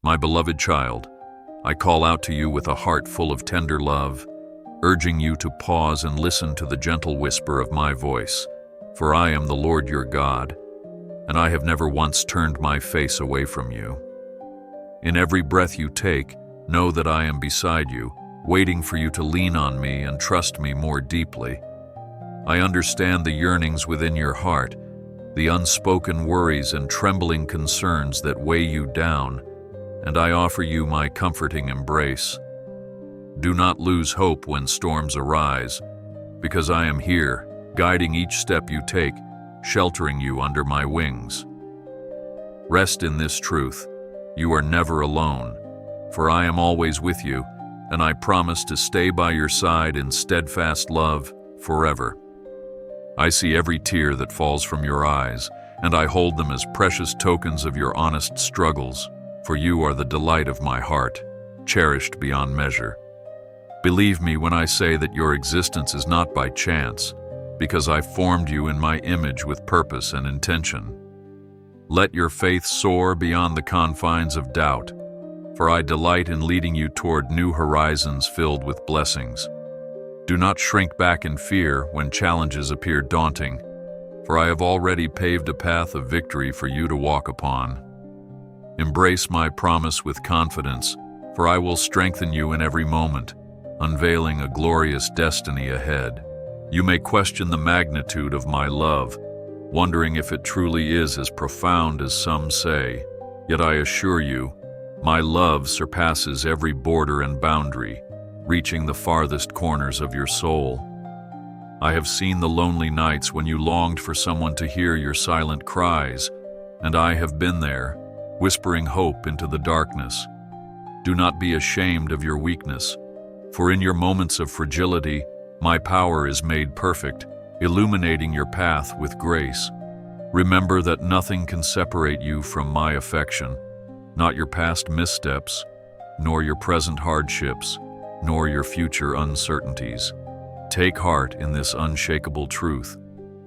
My beloved child, I call out to you with a heart full of tender love, urging you to pause and listen to the gentle whisper of my voice, for I am the Lord your God, and I have never once turned my face away from you. In every breath you take, know that I am beside you, waiting for you to lean on me and trust me more deeply. I understand the yearnings within your heart, the unspoken worries and trembling concerns that weigh you down, and I offer you my comforting embrace. Do not lose hope when storms arise, because I am here, guiding each step you take, sheltering you under my wings. Rest in this truth. You are never alone, for I am always with you, and I promise to stay by your side in steadfast love forever. I see every tear that falls from your eyes, and I hold them as precious tokens of your honest struggles, for you are the delight of my heart, cherished beyond measure. Believe me when I say that your existence is not by chance, because I formed you in my image with purpose and intention. Let your faith soar beyond the confines of doubt, for I delight in leading you toward new horizons filled with blessings. Do not shrink back in fear when challenges appear daunting, for I have already paved a path of victory for you to walk upon. Embrace my promise with confidence, for I will strengthen you in every moment, unveiling a glorious destiny ahead. You may question the magnitude of my love, wondering if it truly is as profound as some say, yet I assure you, my love surpasses every border and boundary, reaching the farthest corners of your soul. I have seen the lonely nights when you longed for someone to hear your silent cries, and I have been there, whispering hope into the darkness. Do not be ashamed of your weakness, for in your moments of fragility, my power is made perfect, illuminating your path with grace. Remember that nothing can separate you from my affection, not your past missteps, nor your present hardships, nor your future uncertainties. Take heart in this unshakable truth,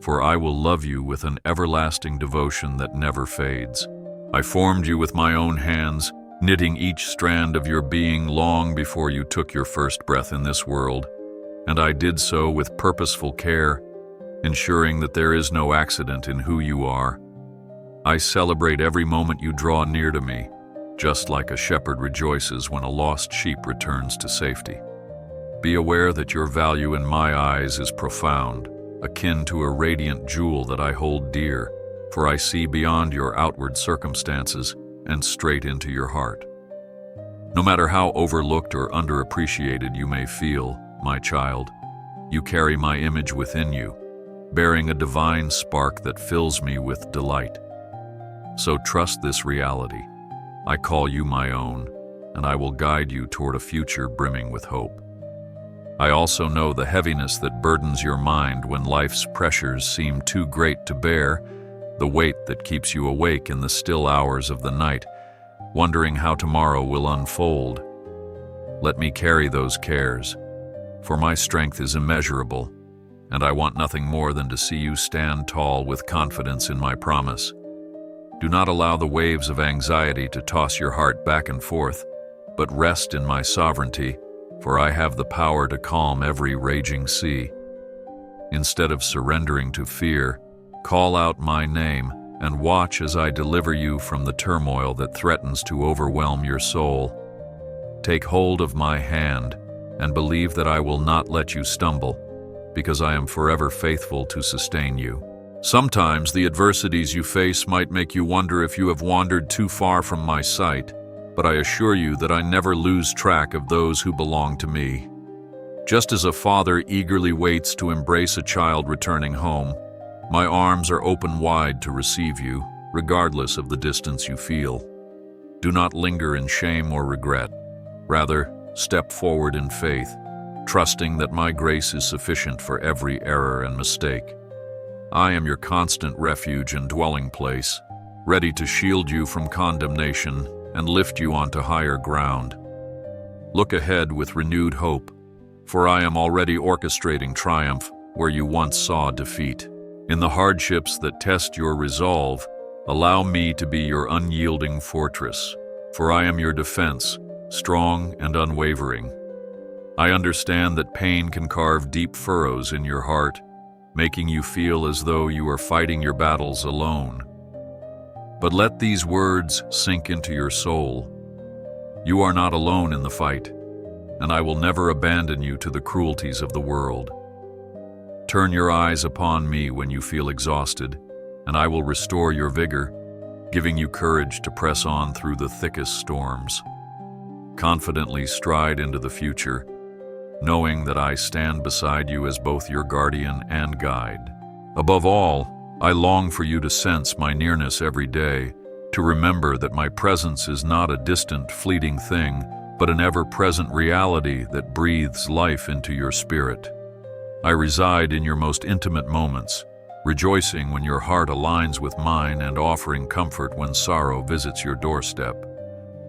for I will love you with an everlasting devotion that never fades. I formed you with my own hands, knitting each strand of your being long before you took your first breath in this world, and I did so with purposeful care, ensuring that there is no accident in who you are. I celebrate every moment you draw near to me, just like a shepherd rejoices when a lost sheep returns to safety. Be aware that your value in my eyes is profound, akin to a radiant jewel that I hold dear, for I see beyond your outward circumstances and straight into your heart. No matter how overlooked or underappreciated you may feel, my child, you carry my image within you, bearing a divine spark that fills me with delight. So trust this reality. I call you my own, and I will guide you toward a future brimming with hope. I also know the heaviness that burdens your mind when life's pressures seem too great to bear, the weight that keeps you awake in the still hours of the night, wondering how tomorrow will unfold. Let me carry those cares, for my strength is immeasurable, and I want nothing more than to see you stand tall with confidence in my promise. Do not allow the waves of anxiety to toss your heart back and forth, but rest in my sovereignty, for I have the power to calm every raging sea. Instead of surrendering to fear, call out my name and watch as I deliver you from the turmoil that threatens to overwhelm your soul. Take hold of my hand and believe that I will not let you stumble, because I am forever faithful to sustain you. Sometimes the adversities you face might make you wonder if you have wandered too far from my sight, but I assure you that I never lose track of those who belong to me. Just as a father eagerly waits to embrace a child returning home, my arms are open wide to receive you, regardless of the distance you feel. Do not linger in shame or regret. Rather, step forward in faith, trusting that my grace is sufficient for every error and mistake. I am your constant refuge and dwelling place, ready to shield you from condemnation and lift you onto higher ground. Look ahead with renewed hope, for I am already orchestrating triumph where you once saw defeat. In the hardships that test your resolve, allow me to be your unyielding fortress, for I am your defense, strong and unwavering. I understand that pain can carve deep furrows in your heart, making you feel as though you are fighting your battles alone. But let these words sink into your soul. You are not alone in the fight, and I will never abandon you to the cruelties of the world. Turn your eyes upon me when you feel exhausted, and I will restore your vigor, giving you courage to press on through the thickest storms. Confidently stride into the future, knowing that I stand beside you as both your guardian and guide. Above all, I long for you to sense my nearness every day, to remember that my presence is not a distant, fleeting thing, but an ever-present reality that breathes life into your spirit. I reside in your most intimate moments, rejoicing when your heart aligns with mine and offering comfort when sorrow visits your doorstep.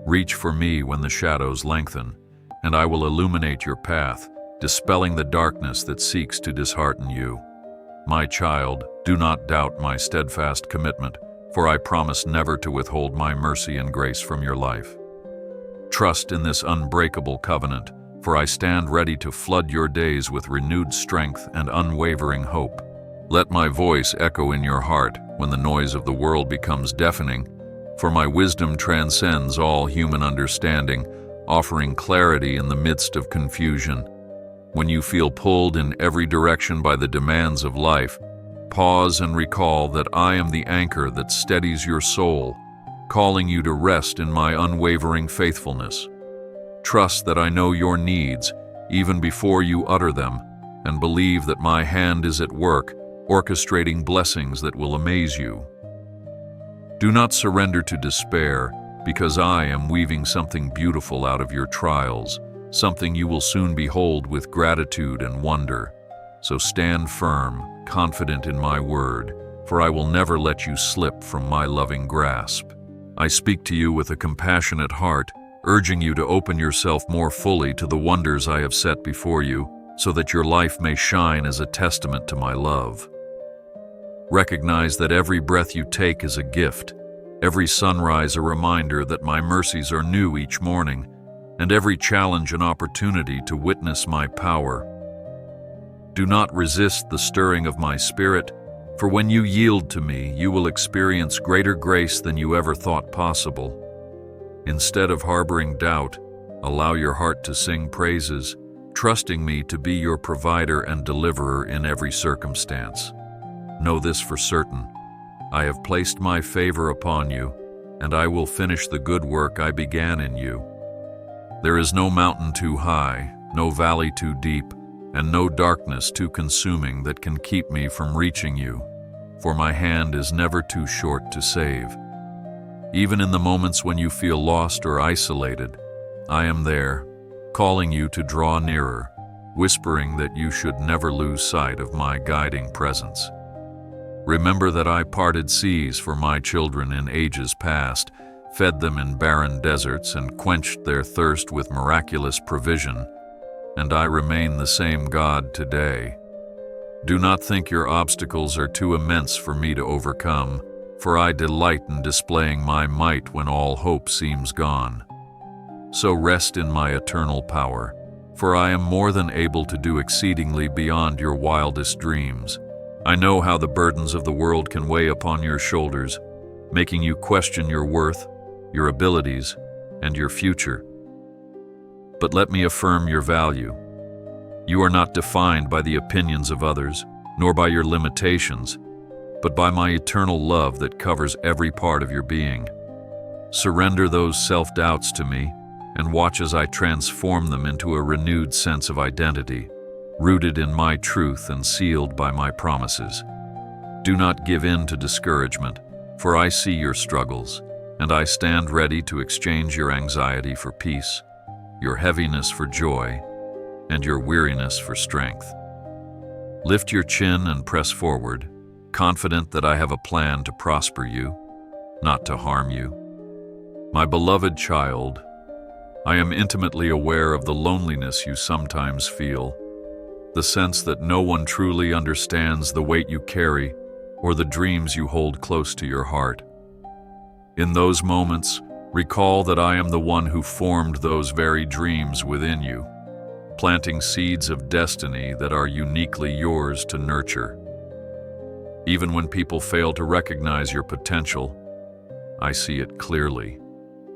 Reach for me when the shadows lengthen, and I will illuminate your path, dispelling the darkness that seeks to dishearten you. My child, do not doubt my steadfast commitment, for I promise never to withhold my mercy and grace from your life. Trust in this unbreakable covenant, for I stand ready to flood your days with renewed strength and unwavering hope. Let my voice echo in your heart when the noise of the world becomes deafening, for my wisdom transcends all human understanding, offering clarity in the midst of confusion. When you feel pulled in every direction by the demands of life, pause and recall that I am the anchor that steadies your soul, calling you to rest in my unwavering faithfulness. Trust that I know your needs even before you utter them, and believe that my hand is at work, orchestrating blessings that will amaze you. Do not surrender to despair, because I am weaving something beautiful out of your trials, something you will soon behold with gratitude and wonder. So stand firm, confident in my word, for I will never let you slip from my loving grasp. I speak to you with a compassionate heart, urging you to open yourself more fully to the wonders I have set before you, so that your life may shine as a testament to my love. Recognize that every breath you take is a gift, every sunrise a reminder that my mercies are new each morning, and every challenge an opportunity to witness my power. Do not resist the stirring of my spirit, for when you yield to me, you will experience greater grace than you ever thought possible. Instead of harboring doubt, allow your heart to sing praises, trusting me to be your provider and deliverer in every circumstance. Know this for certain: I have placed my favor upon you, and I will finish the good work I began in you. There is no mountain too high, no valley too deep, and no darkness too consuming that can keep me from reaching you, for my hand is never too short to save. Even in the moments when you feel lost or isolated, I am there, calling you to draw nearer, whispering that you should never lose sight of my guiding presence. Remember that I parted seas for my children in ages past, fed them in barren deserts, and quenched their thirst with miraculous provision, and I remain the same God today. Do not think your obstacles are too immense for me to overcome, for I delight in displaying my might when all hope seems gone. So rest in my eternal power, for I am more than able to do exceedingly beyond your wildest dreams. I know how the burdens of the world can weigh upon your shoulders, making you question your worth, your abilities, and your future. But let me affirm your value. You are not defined by the opinions of others, nor by your limitations, but by my eternal love that covers every part of your being. Surrender those self-doubts to me, and watch as I transform them into a renewed sense of identity, rooted in my truth and sealed by my promises. Do not give in to discouragement, for I see your struggles, and I stand ready to exchange your anxiety for peace, your heaviness for joy, and your weariness for strength. Lift your chin and press forward, confident that I have a plan to prosper you, not to harm you. My beloved child, I am intimately aware of the loneliness you sometimes feel, the sense that no one truly understands the weight you carry or the dreams you hold close to your heart. In those moments, Recall that I am the one who formed those very dreams within you, planting seeds of destiny that are uniquely yours to nurture. Even when people fail to recognize your potential, I see it clearly,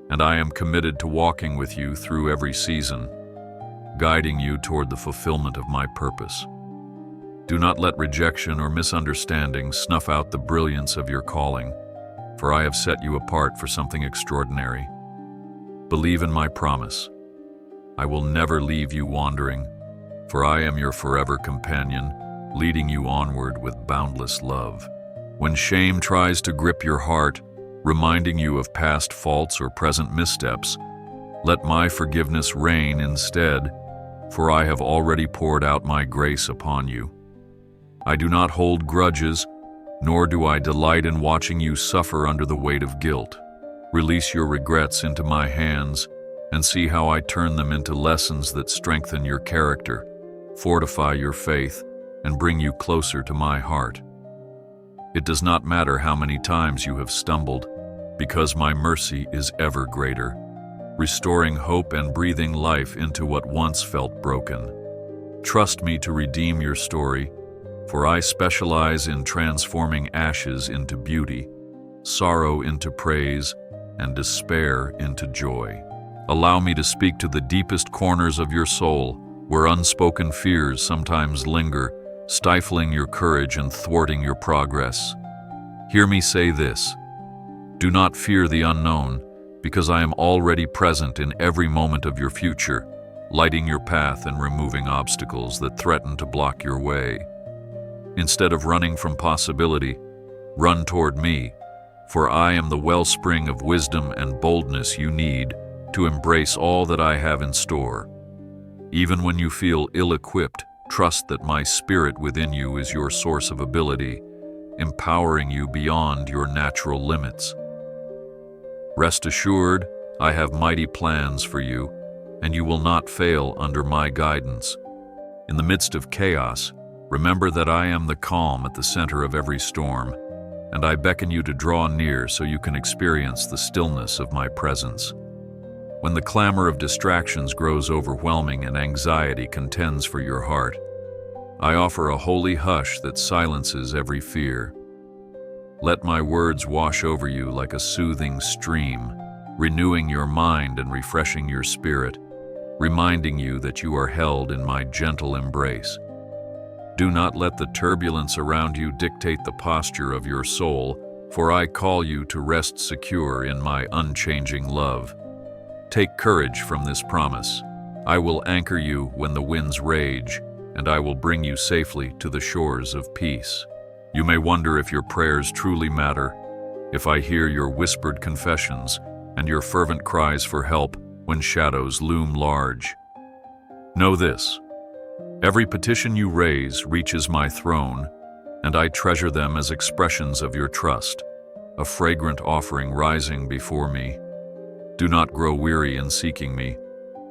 and I am committed to walking with you through every season, guiding you toward the fulfillment of my purpose. Do not let rejection or misunderstanding snuff out the brilliance of your calling, for I have set you apart for something extraordinary. Believe in my promise. I will never leave you wandering, for I am your forever companion, leading you onward with boundless love. When shame tries to grip your heart, reminding you of past faults or present missteps, let my forgiveness reign instead, for I have already poured out my grace upon you. I do not hold grudges, nor do I delight in watching you suffer under the weight of guilt. Release your regrets into my hands and see how I turn them into lessons that strengthen your character, fortify your faith, and bring you closer to my heart. It does not matter how many times you have stumbled, because my mercy is ever greater, restoring hope and breathing life into what once felt broken. Trust me to redeem your story, for I specialize in transforming ashes into beauty, sorrow into praise, and despair into joy. Allow me to speak to the deepest corners of your soul, where unspoken fears sometimes linger, stifling your courage and thwarting your progress. Hear me say this: do not fear the unknown, because I am already present in every moment of your future, lighting your path and removing obstacles that threaten to block your way. Instead of running from possibility, run toward me, for I am the wellspring of wisdom and boldness you need to embrace all that I have in store. Even when you feel ill-equipped, trust that my spirit within you is your source of ability, empowering you beyond your natural limits. Rest assured, I have mighty plans for you, and you will not fail under my guidance. In the midst of chaos, remember that I am the calm at the center of every storm, and I beckon you to draw near so you can experience the stillness of my presence. When the clamor of distractions grows overwhelming and anxiety contends for your heart, I offer a holy hush that silences every fear. Let my words wash over you like a soothing stream, renewing your mind and refreshing your spirit, reminding you that you are held in my gentle embrace. Do not let the turbulence around you dictate the posture of your soul, for I call you to rest secure in my unchanging love. Take courage from this promise. I will anchor you when the winds rage, and I will bring you safely to the shores of peace. You may wonder if your prayers truly matter, if I hear your whispered confessions and your fervent cries for help when shadows loom large. Know this: every petition you raise reaches my throne, and I treasure them as expressions of your trust, a fragrant offering rising before me. Do not grow weary in seeking me,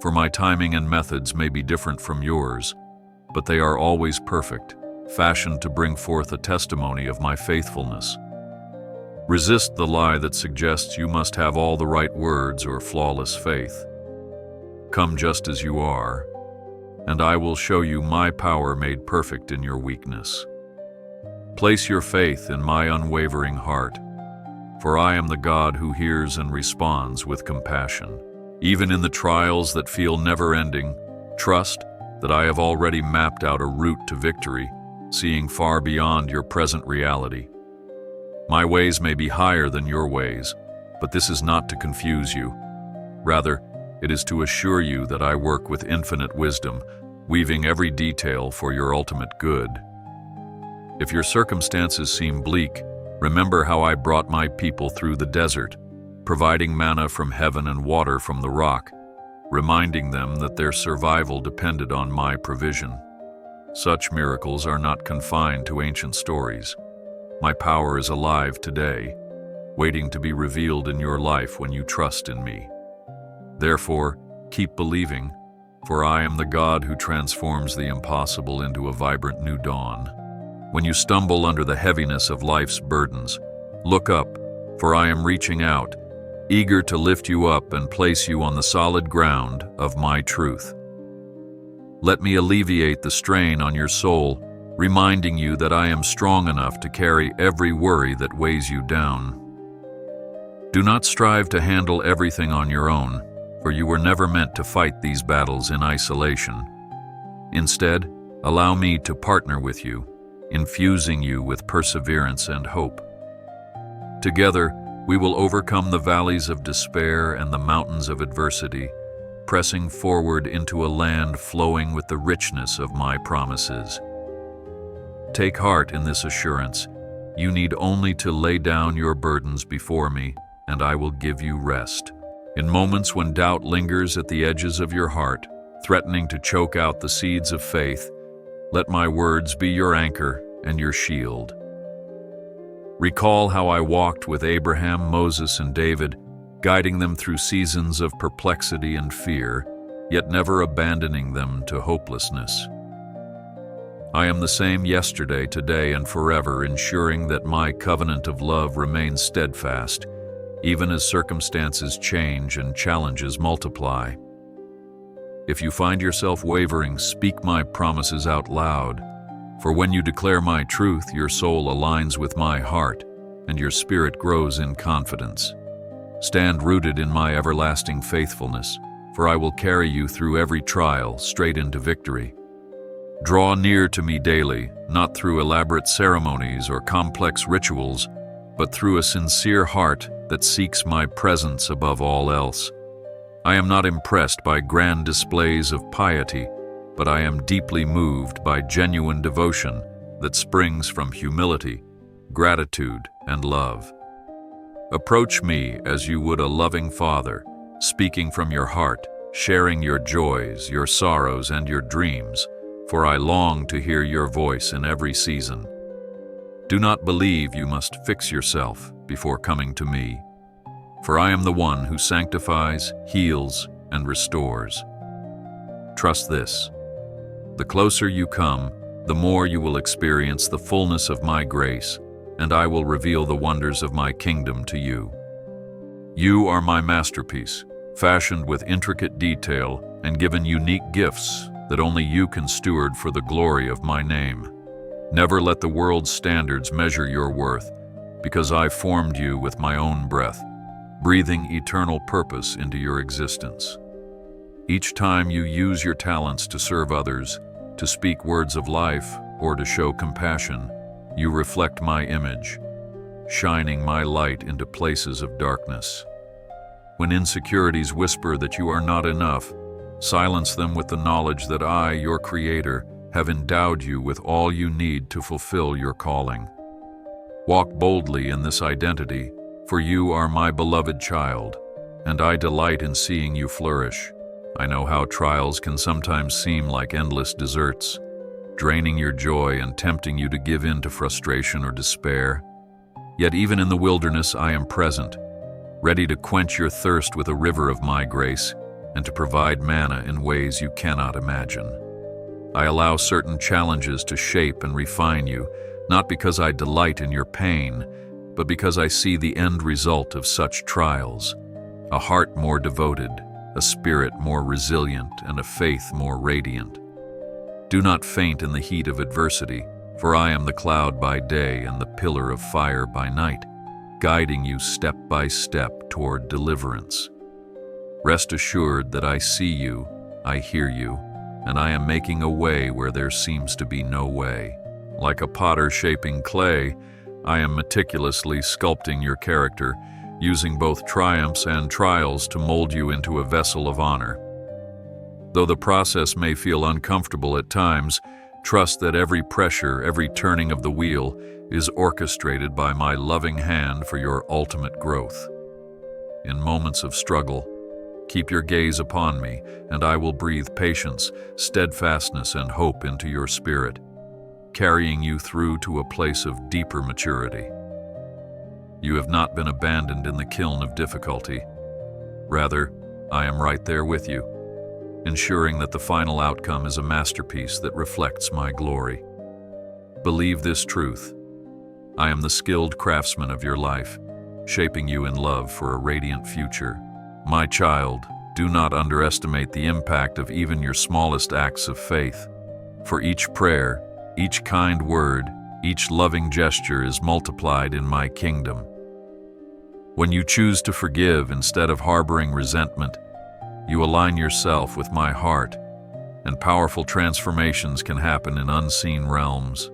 for my timing and methods may be different from yours, but they are always perfect, fashioned to bring forth a testimony of my faithfulness. Resist the lie that suggests you must have all the right words or flawless faith. Come just as you are, and I will show you my power made perfect in your weakness. Place your faith in my unwavering heart, for I am the God who hears and responds with compassion. Even in the trials that feel never-ending, trust that I have already mapped out a route to victory, seeing far beyond your present reality. My ways may be higher than your ways, but this is not to confuse you. Rather, it is to assure you that I work with infinite wisdom, weaving every detail for your ultimate good. If your circumstances seem bleak, remember how I brought my people through the desert, providing manna from heaven and water from the rock, reminding them that their survival depended on my provision. Such miracles are not confined to ancient stories. My power is alive today, waiting to be revealed in your life when you trust in me. Therefore, keep believing, for I am the God who transforms the impossible into a vibrant new dawn. When you stumble under the heaviness of life's burdens, look up, for I am reaching out, eager to lift you up and place you on the solid ground of my truth. Let me alleviate the strain on your soul, reminding you that I am strong enough to carry every worry that weighs you down. Do not strive to handle everything on your own, for you were never meant to fight these battles in isolation. Instead, allow me to partner with you, infusing you with perseverance and hope. Together, we will overcome the valleys of despair and the mountains of adversity, pressing forward into a land flowing with the richness of my promises. Take heart in this assurance. You need only to lay down your burdens before me, and I will give you rest. In moments when doubt lingers at the edges of your heart, threatening to choke out the seeds of faith, let my words be your anchor and your shield. Recall how I walked with Abraham, Moses, and David, guiding them through seasons of perplexity and fear, yet never abandoning them to hopelessness. I am the same yesterday, today, and forever, ensuring that my covenant of love remains steadfast, even as circumstances change and challenges multiply. If you find yourself wavering, speak my promises out loud, for when you declare my truth, your soul aligns with my heart, and your spirit grows in confidence. Stand rooted in my everlasting faithfulness, for I will carry you through every trial straight into victory. Draw near to me daily, not through elaborate ceremonies or complex rituals, but through a sincere heart that seeks my presence above all else. I am not impressed by grand displays of piety, but I am deeply moved by genuine devotion that springs from humility, gratitude, and love. Approach me as you would a loving father, speaking from your heart, sharing your joys, your sorrows, and your dreams, for I long to hear your voice in every season. Do not believe you must fix yourself before coming to me, for I am the one who sanctifies, heals, and restores. Trust this. The closer you come, the more you will experience the fullness of my grace, and I will reveal the wonders of my kingdom to you. You are my masterpiece, fashioned with intricate detail and given unique gifts that only you can steward for the glory of my name. Never let the world's standards measure your worth, because I formed you with my own breath, breathing eternal purpose into your existence. Each time you use your talents to serve others, to speak words of life, or to show compassion, you reflect my image, shining my light into places of darkness. When insecurities whisper that you are not enough, silence them with the knowledge that I, your Creator, have endowed you with all you need to fulfill your calling. Walk boldly in this identity, for you are my beloved child, and I delight in seeing you flourish. I know how trials can sometimes seem like endless deserts, draining your joy and tempting you to give in to frustration or despair. Yet even in the wilderness I am present, ready to quench your thirst with a river of my grace and to provide manna in ways you cannot imagine. I allow certain challenges to shape and refine you, not because I delight in your pain, but because I see the end result of such trials: a heart more devoted, a spirit more resilient, and a faith more radiant. Do not faint in the heat of adversity, for I am the cloud by day and the pillar of fire by night, guiding you step by step toward deliverance. Rest assured that I see you, I hear you, and I am making a way where there seems to be no way. Like a potter shaping clay, I am meticulously sculpting your character, using both triumphs and trials to mold you into a vessel of honor. Though the process may feel uncomfortable at times, trust that every pressure, every turning of the wheel is orchestrated by my loving hand for your ultimate growth. In moments of struggle, keep your gaze upon me, and I will breathe patience, steadfastness, and hope into your spirit, carrying you through to a place of deeper maturity. You have not been abandoned in the kiln of difficulty. Rather, I am right there with you, ensuring that the final outcome is a masterpiece that reflects my glory. Believe this truth: I am the skilled craftsman of your life, shaping you in love for a radiant future. My child, do not underestimate the impact of even your smallest acts of faith. For each prayer, each kind word, each loving gesture is multiplied in my kingdom. When you choose to forgive instead of harboring resentment, you align yourself with my heart, and powerful transformations can happen in unseen realms.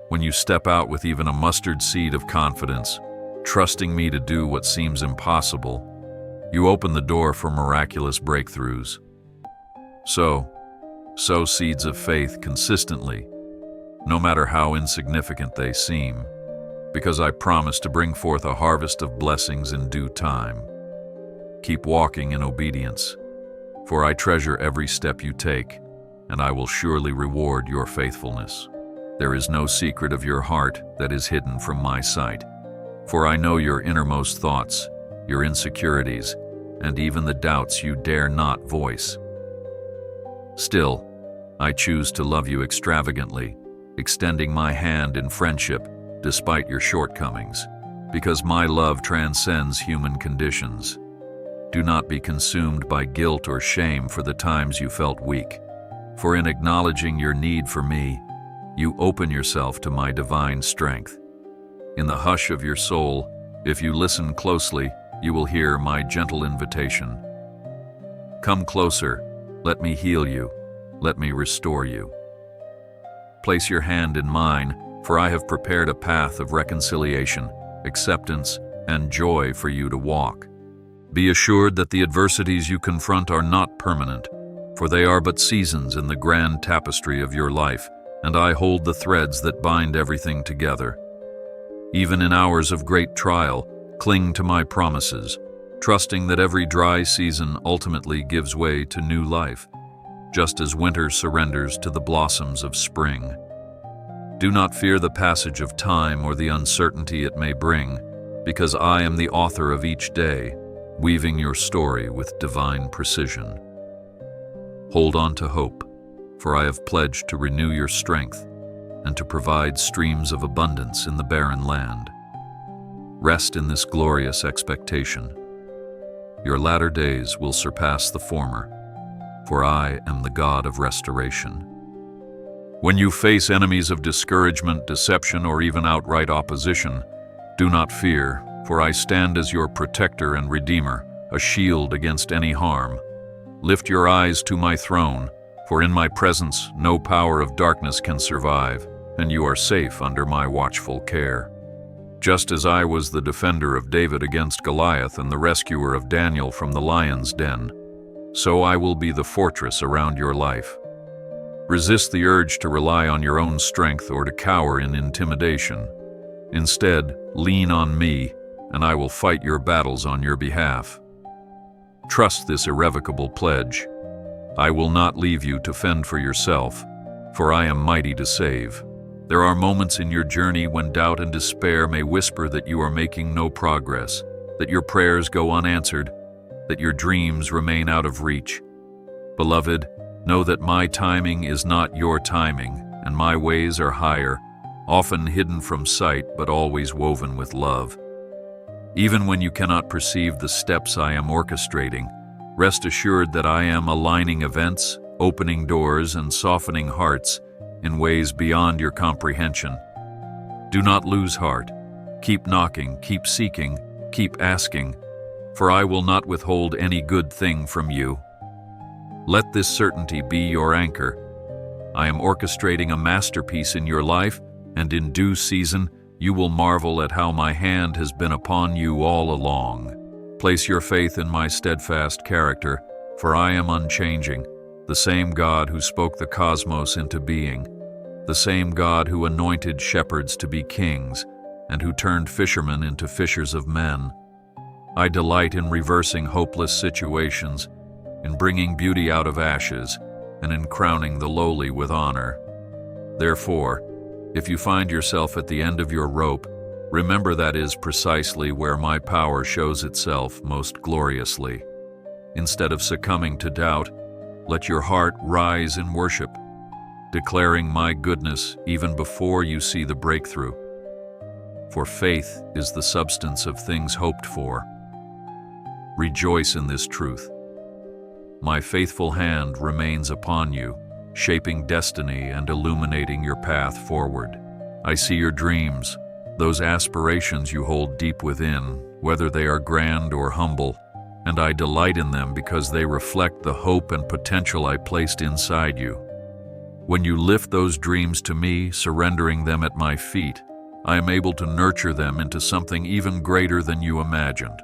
When you step out with even a mustard seed of confidence, trusting me to do what seems impossible, you open the door for miraculous breakthroughs. Sow seeds of faith consistently, no matter how insignificant they seem, because I promise to bring forth a harvest of blessings in due time. Keep walking in obedience, for I treasure every step you take, and I will surely reward your faithfulness. There is no secret of your heart that is hidden from my sight, for I know your innermost thoughts, your insecurities, and even the doubts you dare not voice. Still, I choose to love you extravagantly, extending my hand in friendship despite your shortcomings, because my love transcends human conditions. Do not be consumed by guilt or shame for the times you felt weak, for in acknowledging your need for me, you open yourself to my divine strength. In the hush of your soul, if you listen closely, you will hear my gentle invitation. Come closer, let me heal you, let me restore you. Place your hand in mine, for I have prepared a path of reconciliation, acceptance, and joy for you to walk. Be assured that the adversities you confront are not permanent, for they are but seasons in the grand tapestry of your life, and I hold the threads that bind everything together. Even in hours of great trial, cling to my promises, trusting that every dry season ultimately gives way to new life, just as winter surrenders to the blossoms of spring. Do not fear the passage of time or the uncertainty it may bring, because I am the author of each day, weaving your story with divine precision. Hold on to hope, for I have pledged to renew your strength and to provide streams of abundance in the barren land. Rest in this glorious expectation. Your latter days will surpass the former, for I am the God of restoration. When you face enemies of discouragement, deception, or even outright opposition, do not fear, for I stand as your protector and redeemer, a shield against any harm. Lift your eyes to my throne, for in my presence no power of darkness can survive, and you are safe under my watchful care. Just as I was the defender of David against Goliath and the rescuer of Daniel from the lion's den, so I will be the fortress around your life. Resist the urge to rely on your own strength or to cower in intimidation. Instead, lean on me, and I will fight your battles on your behalf. Trust this irrevocable pledge. I will not leave you to fend for yourself, for I am mighty to save. There are moments in your journey when doubt and despair may whisper that you are making no progress, that your prayers go unanswered, that your dreams remain out of reach. Beloved, know that my timing is not your timing, and my ways are higher, often hidden from sight but always woven with love. Even when you cannot perceive the steps I am orchestrating, rest assured that I am aligning events, opening doors, and softening hearts in ways beyond your comprehension. Do not lose heart. Keep knocking, keep seeking, keep asking, for I will not withhold any good thing from you. Let this certainty be your anchor. I am orchestrating a masterpiece in your life, and in due season, you will marvel at how my hand has been upon you all along. Place your faith in my steadfast character, for I am unchanging, the same God who spoke the cosmos into being, the same God who anointed shepherds to be kings, and who turned fishermen into fishers of men. I delight in reversing hopeless situations, in bringing beauty out of ashes, and in crowning the lowly with honor. Therefore, if you find yourself at the end of your rope, remember that is precisely where my power shows itself most gloriously. Instead of succumbing to doubt, let your heart rise in worship, declaring my goodness even before you see the breakthrough. for faith is the substance of things hoped for. Rejoice in this truth. My faithful hand remains upon you, shaping destiny and illuminating your path forward. I see your dreams, those aspirations you hold deep within, whether they are grand or humble, and I delight in them because they reflect the hope and potential I placed inside you. When you lift those dreams to me, surrendering them at my feet, I am able to nurture them into something even greater than you imagined.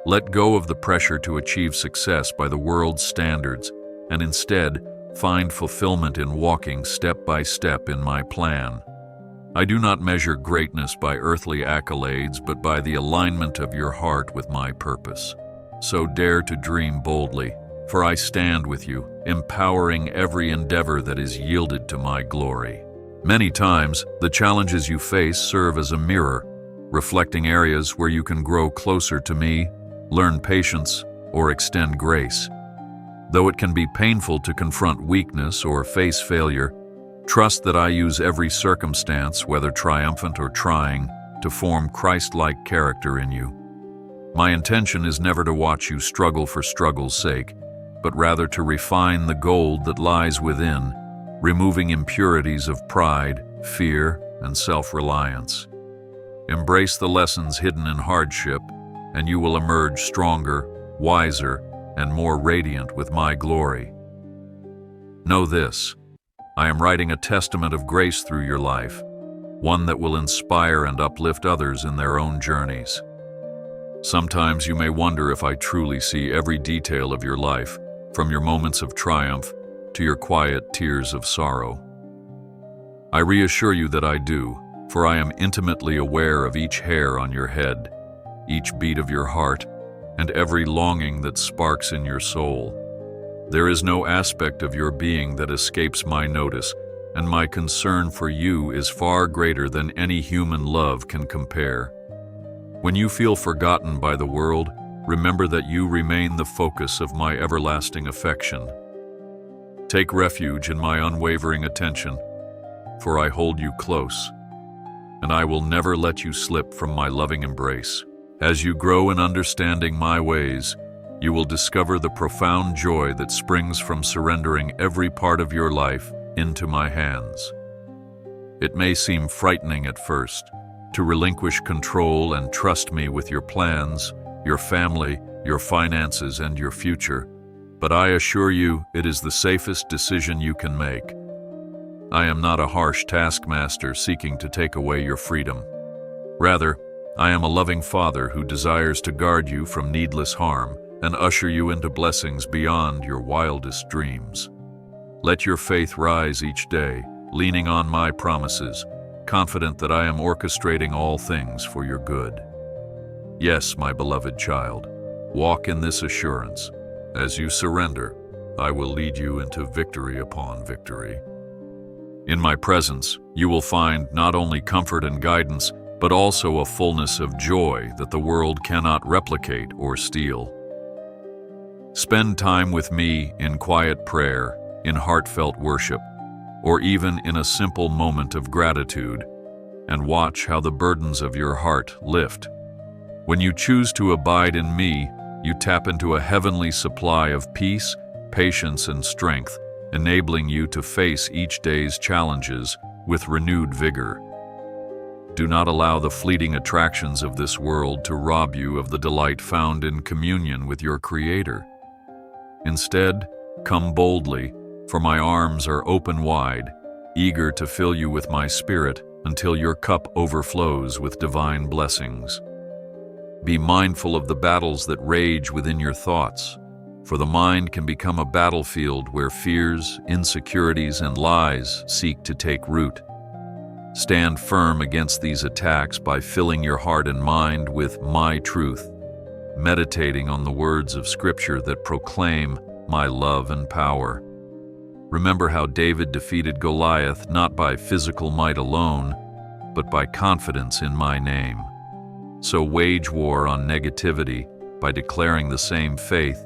Let go of the pressure to achieve success by the world's standards, and instead find fulfillment in walking step by step in my plan. I do not measure greatness by earthly accolades, but by the alignment of your heart with my purpose. So dare to dream boldly, for I stand with you, empowering every endeavor that is yielded to my glory. Many times, the challenges you face serve as a mirror, reflecting areas where you can grow closer to me, learn patience, or extend grace. Though it can be painful to confront weakness or face failure, trust that I use every circumstance, whether triumphant or trying, to form Christ-like character in you. My intention is never to watch you struggle for struggle's sake, but rather to refine the gold that lies within, removing impurities of pride, fear, and self-reliance. Embrace the lessons hidden in hardship, and you will emerge stronger, wiser, and more radiant with my glory. Know this: I am writing a testament of grace through your life, one that will inspire and uplift others in their own journeys. Sometimes you may wonder if I truly see every detail of your life, from your moments of triumph to your quiet tears of sorrow. I reassure you that I do, for I am intimately aware of each hair on your head, each beat of your heart, and every longing that sparks in your soul. There is no aspect of your being that escapes my notice, and my concern for you is far greater than any human love can compare. When you feel forgotten by the world, remember that you remain the focus of my everlasting affection. Take refuge in my unwavering attention, for I hold you close, and I will never let you slip from my loving embrace. As you grow in understanding my ways, you will discover the profound joy that springs from surrendering every part of your life into my hands. It may seem frightening at first to relinquish control and trust me with your plans, your family, your finances, and your future, but I assure you it is the safest decision you can make. I am not a harsh taskmaster seeking to take away your freedom. Rather, I am a loving Father who desires to guard you from needless harm and usher you into blessings beyond your wildest dreams. Let your faith rise each day, leaning on my promises, confident that I am orchestrating all things for your good. Yes, my beloved child, walk in this assurance. As you surrender, I will lead you into victory upon victory. In my presence, you will find not only comfort and guidance, but also a fullness of joy that the world cannot replicate or steal. Spend time with me in quiet prayer, in heartfelt worship, or even in a simple moment of gratitude, and watch how the burdens of your heart lift. When you choose to abide in me, you tap into a heavenly supply of peace, patience, and strength, enabling you to face each day's challenges with renewed vigor. Do not allow the fleeting attractions of this world to rob you of the delight found in communion with your Creator. Instead, come boldly, for my arms are open wide, eager to fill you with my Spirit until your cup overflows with divine blessings. Be mindful of the battles that rage within your thoughts, for the mind can become a battlefield where fears, insecurities, and lies seek to take root. Stand firm against these attacks by filling your heart and mind with my truth, meditating on the words of Scripture that proclaim my love and power. Remember how David defeated Goliath not by physical might alone, but by confidence in my name. So wage war on negativity by declaring the same faith,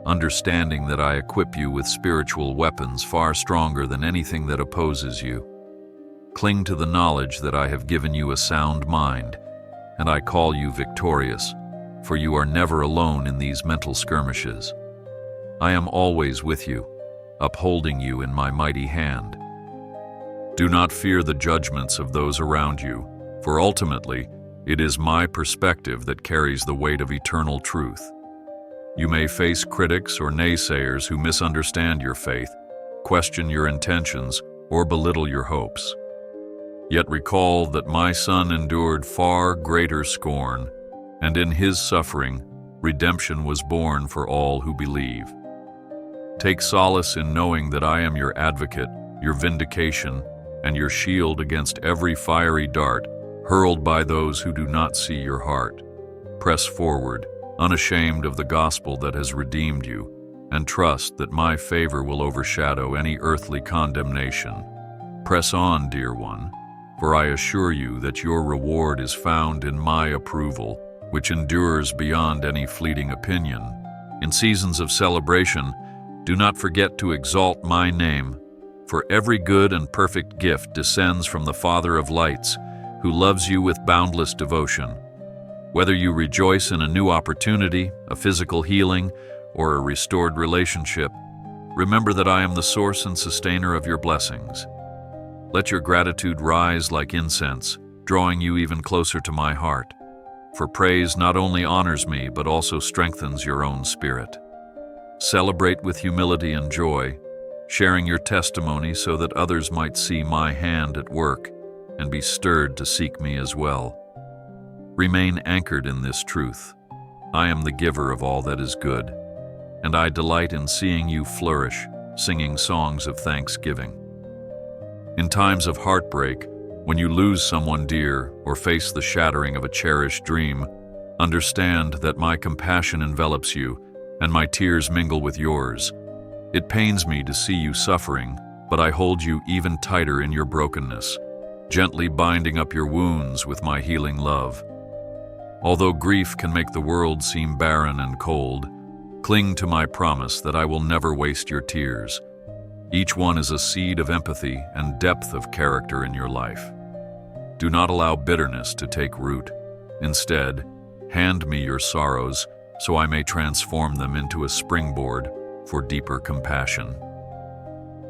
understanding that I equip you with spiritual weapons far stronger than anything that opposes you. Cling to the knowledge that I have given you a sound mind, and I call you victorious, for you are never alone in these mental skirmishes. I am always with you, upholding you in my mighty hand. Do not fear the judgments of those around you, for ultimately, it is my perspective that carries the weight of eternal truth. You may face critics or naysayers who misunderstand your faith, question your intentions, or belittle your hopes. Yet recall that my Son endured far greater scorn, and in his suffering, redemption was born for all who believe. Take solace in knowing that I am your advocate, your vindication, and your shield against every fiery dart hurled by those who do not see your heart. Press forward, unashamed of the gospel that has redeemed you, and trust that my favor will overshadow any earthly condemnation. Press on, dear one, for I assure you that your reward is found in my approval, which endures beyond any fleeting opinion. In seasons of celebration, do not forget to exalt my name, for every good and perfect gift descends from the Father of lights, who loves you with boundless devotion. Whether you rejoice in a new opportunity, a physical healing, or a restored relationship, remember that I am the source and sustainer of your blessings. Let your gratitude rise like incense, drawing you even closer to my heart. For praise not only honors me, but also strengthens your own spirit. Celebrate with humility and joy, sharing your testimony so that others might see my hand at work and be stirred to seek me as well. Remain anchored in this truth. I am the giver of all that is good, and I delight in seeing you flourish, singing songs of thanksgiving. In times of heartbreak, when you lose someone dear or face the shattering of a cherished dream, understand that my compassion envelops you and my tears mingle with yours. It pains me to see you suffering, but I hold you even tighter in your brokenness, gently binding up your wounds with my healing love. Although grief can make the world seem barren and cold, cling to my promise that I will never waste your tears. Each one is a seed of empathy and depth of character in your life. Do not allow bitterness to take root. Instead, hand me your sorrows so I may transform them into a springboard for deeper compassion.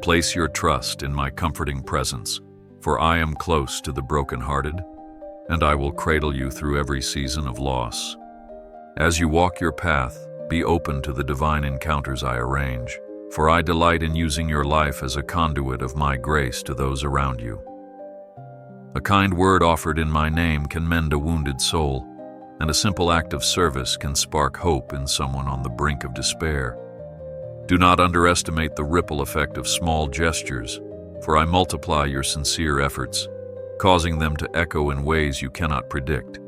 Place your trust in my comforting presence, for I am close to the brokenhearted, and I will cradle you through every season of loss. As you walk your path, be open to the divine encounters I arrange, for I delight in using your life as a conduit of my grace to those around you. A kind word offered in my name can mend a wounded soul, and a simple act of service can spark hope in someone on the brink of despair. Do not underestimate the ripple effect of small gestures, for I multiply your sincere efforts, causing them to echo in ways you cannot predict.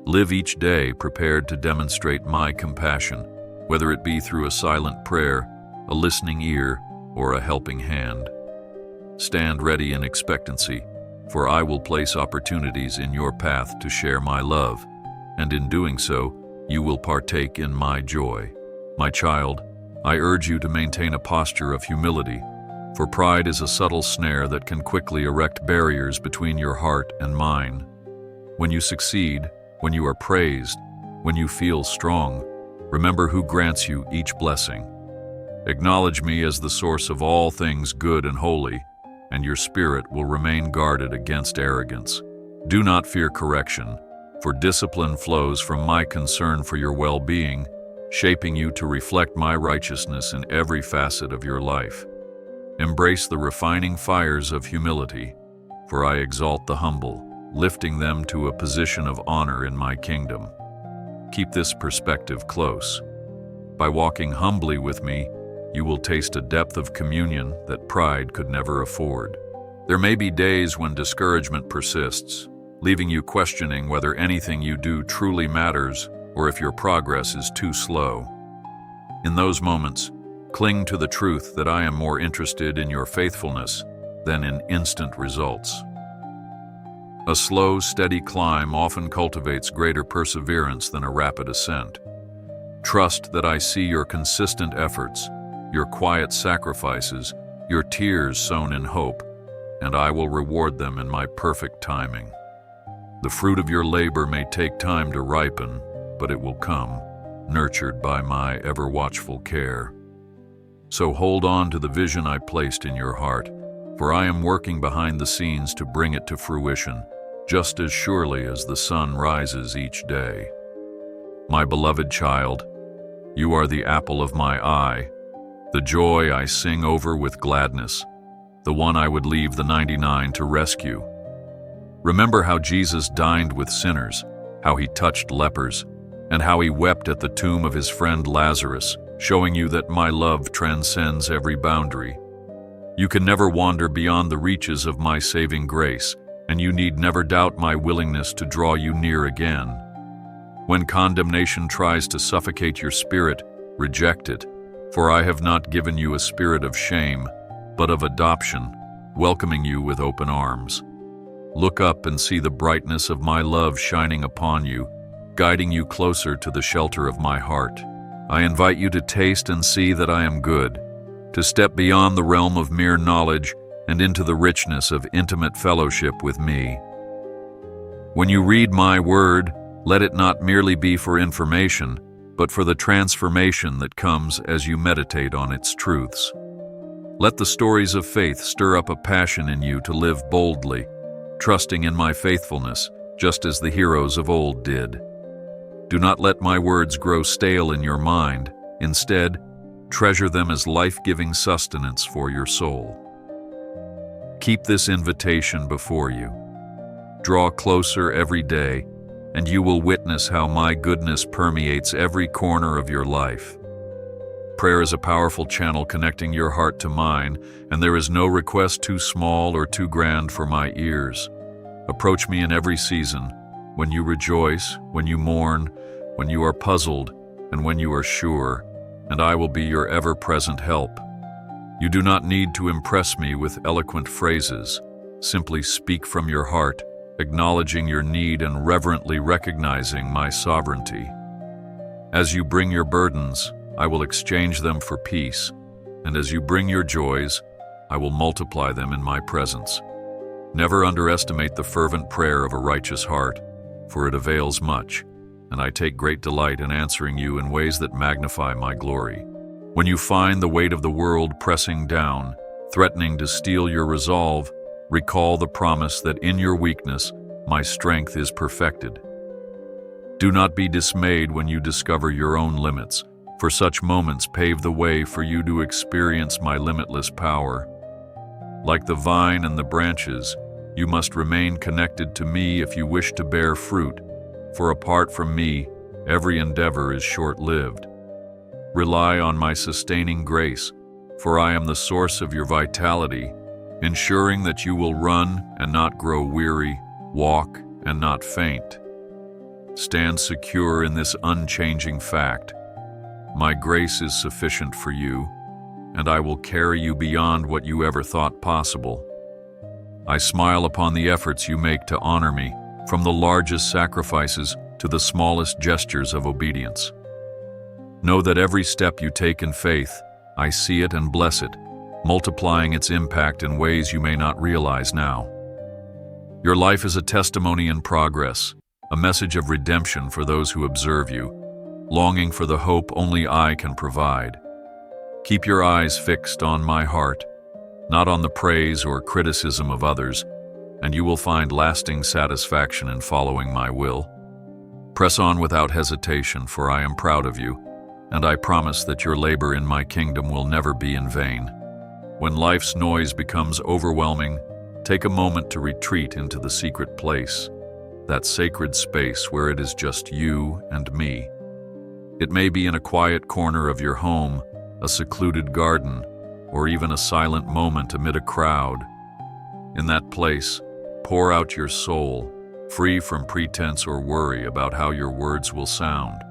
Live each day prepared to demonstrate my compassion, whether it be through a silent prayer, a listening ear, or a helping hand. Stand ready in expectancy, for I will place opportunities in your path to share my love, and in doing so, you will partake in my joy. My child, I urge you to maintain a posture of humility, for pride is a subtle snare that can quickly erect barriers between your heart and mine. When you succeed, when you are praised, when you feel strong, remember who grants you each blessing. Acknowledge me as the source of all things good and holy, and your spirit will remain guarded against arrogance. Do not fear correction, for discipline flows from my concern for your well-being, shaping you to reflect my righteousness in every facet of your life. Embrace the refining fires of humility, for I exalt the humble, lifting them to a position of honor in my kingdom. Keep this perspective close. By walking humbly with me, you will taste a depth of communion that pride could never afford. There may be days when discouragement persists, leaving you questioning whether anything you do truly matters or if your progress is too slow. In those moments, cling to the truth that I am more interested in your faithfulness than in instant results. A slow, steady climb often cultivates greater perseverance than a rapid ascent. Trust that I see your consistent efforts, your quiet sacrifices, your tears sown in hope, and I will reward them in my perfect timing. The fruit of your labor may take time to ripen, but it will come, nurtured by my ever-watchful care. So hold on to the vision I placed in your heart, for I am working behind the scenes to bring it to fruition, just as surely as the sun rises each day. My beloved child, you are the apple of my eye, the joy I sing over with gladness, the one I would leave the 99 to rescue. Remember how Jesus dined with sinners, how he touched lepers, and how he wept at the tomb of his friend Lazarus, showing you that my love transcends every boundary. You can never wander beyond the reaches of my saving grace, and you need never doubt my willingness to draw you near again. When condemnation tries to suffocate your spirit, reject it, for I have not given you a spirit of shame, but of adoption, welcoming you with open arms. Look up and see the brightness of my love shining upon you, guiding you closer to the shelter of my heart. I invite you to taste and see that I am good, to step beyond the realm of mere knowledge and into the richness of intimate fellowship with me. When you read my word, let it not merely be for information, but for the transformation that comes as you meditate on its truths. Let the stories of faith stir up a passion in you to live boldly, trusting in my faithfulness, just as the heroes of old did. Do not let my words grow stale in your mind. Instead, treasure them as life-giving sustenance for your soul. Keep this invitation before you. Draw closer every day, and you will witness how my goodness permeates every corner of your life. Prayer is a powerful channel connecting your heart to mine, and there is no request too small or too grand for my ears. Approach me in every season, when you rejoice, when you mourn, when you are puzzled, and when you are sure, and I will be your ever-present help. You do not need to impress me with eloquent phrases. Simply speak from your heart, acknowledging your need and reverently recognizing my sovereignty. As you bring your burdens, I will exchange them for peace, and as you bring your joys, I will multiply them in my presence. Never underestimate the fervent prayer of a righteous heart, for it avails much, and I take great delight in answering you in ways that magnify my glory. When you find the weight of the world pressing down, threatening to steal your resolve, recall the promise that in your weakness, my strength is perfected. Do not be dismayed when you discover your own limits, for such moments pave the way for you to experience my limitless power. Like the vine and the branches, you must remain connected to me if you wish to bear fruit, for apart from me, every endeavor is short-lived. Rely on my sustaining grace, for I am the source of your vitality, ensuring that you will run and not grow weary, walk and not faint. Stand secure in this unchanging fact. My grace is sufficient for you, and I will carry you beyond what you ever thought possible. I smile upon the efforts you make to honor me, from the largest sacrifices to the smallest gestures of obedience. Know that every step you take in faith, I see it and bless it, multiplying its impact in ways you may not realize now. Your life is a testimony in progress, a message of redemption for those who observe you, longing for the hope only I can provide. Keep your eyes fixed on my heart, not on the praise or criticism of others, and you will find lasting satisfaction in following my will. Press on without hesitation, for I am proud of you, and I promise that your labor in my kingdom will never be in vain. When life's noise becomes overwhelming, take a moment to retreat into the secret place, that sacred space where it is just you and me. It may be in a quiet corner of your home, a secluded garden, or even a silent moment amid a crowd. In that place, pour out your soul, free from pretense or worry about how your words will sound.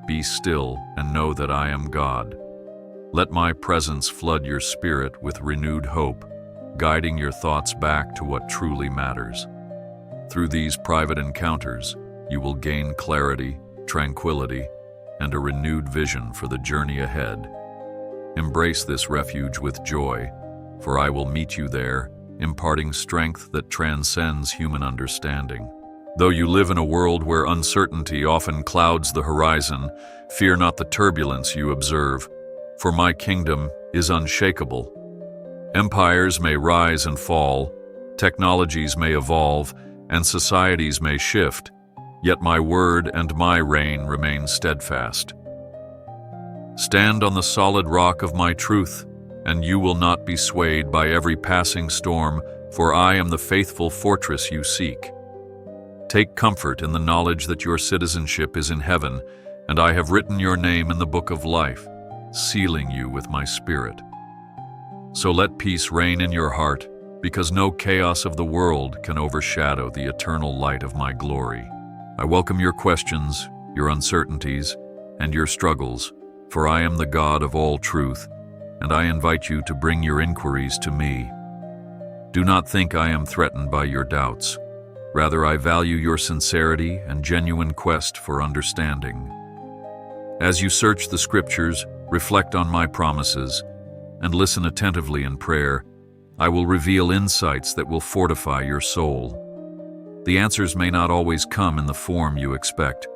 Be still and know that I am God. Let my presence flood your spirit with renewed hope, guiding your thoughts back to what truly matters. Through these private encounters, you will gain clarity, tranquility, and a renewed vision for the journey ahead. Embrace this refuge with joy, for I will meet you there, imparting strength that transcends human understanding. Though you live in a world where uncertainty often clouds the horizon, fear not the turbulence you observe, for my kingdom is unshakable. Empires may rise and fall, technologies may evolve, and societies may shift, yet my word and my reign remain steadfast. Stand on the solid rock of my truth, and you will not be swayed by every passing storm, for I am the faithful fortress you seek. Take comfort in the knowledge that your citizenship is in heaven, and I have written your name in the book of life, sealing you with my spirit. So let peace reign in your heart, because no chaos of the world can overshadow the eternal light of my glory. I welcome your questions, your uncertainties, and your struggles, for I am the God of all truth, and I invite you to bring your inquiries to me. Do not think I am threatened by your doubts. Rather, I value your sincerity and genuine quest for understanding. As you search the scriptures, reflect on my promises, and listen attentively in prayer, I will reveal insights that will fortify your soul. The answers may not always come in the form you expect,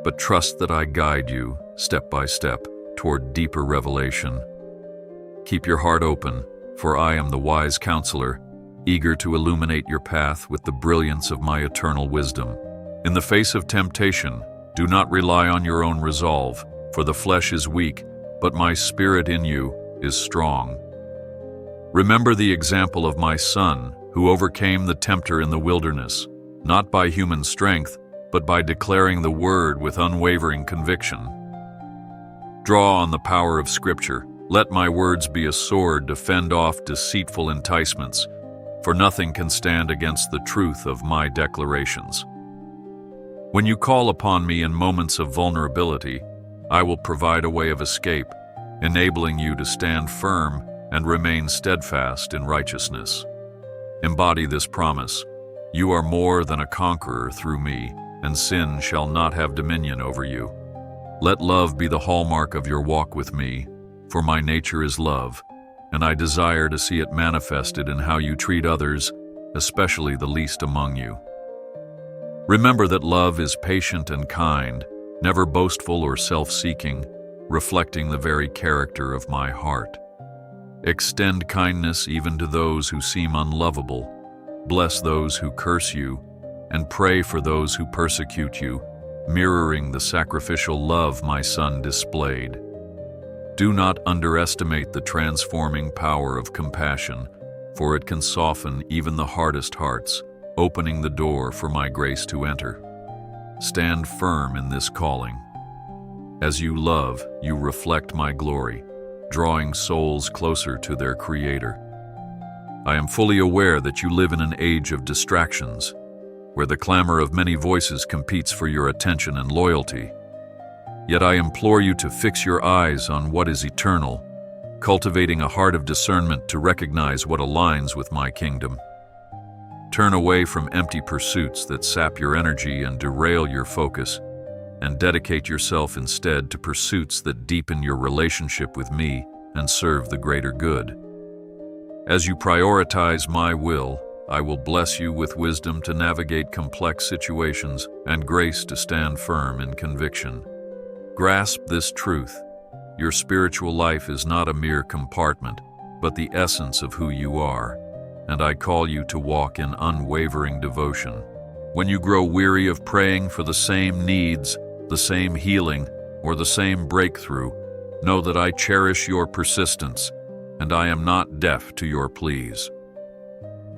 but trust that I guide you, step by step, toward deeper revelation. Keep your heart open, for I am the wise counselor, eager to illuminate your path with the brilliance of my eternal wisdom. In the face of temptation, do not rely on your own resolve, for the flesh is weak, but my spirit in you is strong. Remember the example of my Son, who overcame the tempter in the wilderness, not by human strength, but by declaring the word with unwavering conviction. Draw on the power of Scripture. Let my words be a sword to fend off deceitful enticements, for nothing can stand against the truth of my declarations. When you call upon me in moments of vulnerability, I will provide a way of escape, enabling you to stand firm and remain steadfast in righteousness. Embody this promise. You are more than a conqueror through me, and sin shall not have dominion over you. Let love be the hallmark of your walk with me, for my nature is love, and I desire to see it manifested in how you treat others, especially the least among you. Remember that love is patient and kind, never boastful or self-seeking, reflecting the very character of my heart. Extend kindness even to those who seem unlovable, bless those who curse you, and pray for those who persecute you, mirroring the sacrificial love my Son displayed. Do not underestimate the transforming power of compassion, for it can soften even the hardest hearts, opening the door for my grace to enter. Stand firm in this calling. As you love, you reflect my glory, drawing souls closer to their Creator. I am fully aware that you live in an age of distractions, where the clamor of many voices competes for your attention and loyalty. Yet I implore you to fix your eyes on what is eternal, cultivating a heart of discernment to recognize what aligns with my kingdom. Turn away from empty pursuits that sap your energy and derail your focus, and dedicate yourself instead to pursuits that deepen your relationship with me and serve the greater good. As you prioritize my will, I will bless you with wisdom to navigate complex situations and grace to stand firm in conviction. Grasp this truth. Your spiritual life is not a mere compartment, but the essence of who you are, and I call you to walk in unwavering devotion. When you grow weary of praying for the same needs, the same healing, or the same breakthrough, know that I cherish your persistence, and I am not deaf to your pleas.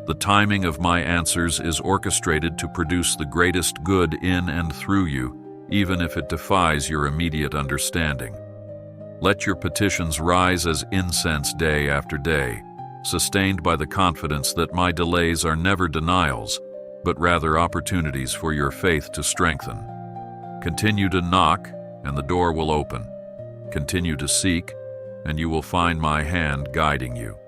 The timing of my answers is orchestrated to produce the greatest good in and through you, even if it defies your immediate understanding. Let your petitions rise as incense day after day, sustained by the confidence that my delays are never denials, but rather opportunities for your faith to strengthen. Continue to knock, and the door will open. Continue to seek, and you will find my hand guiding you.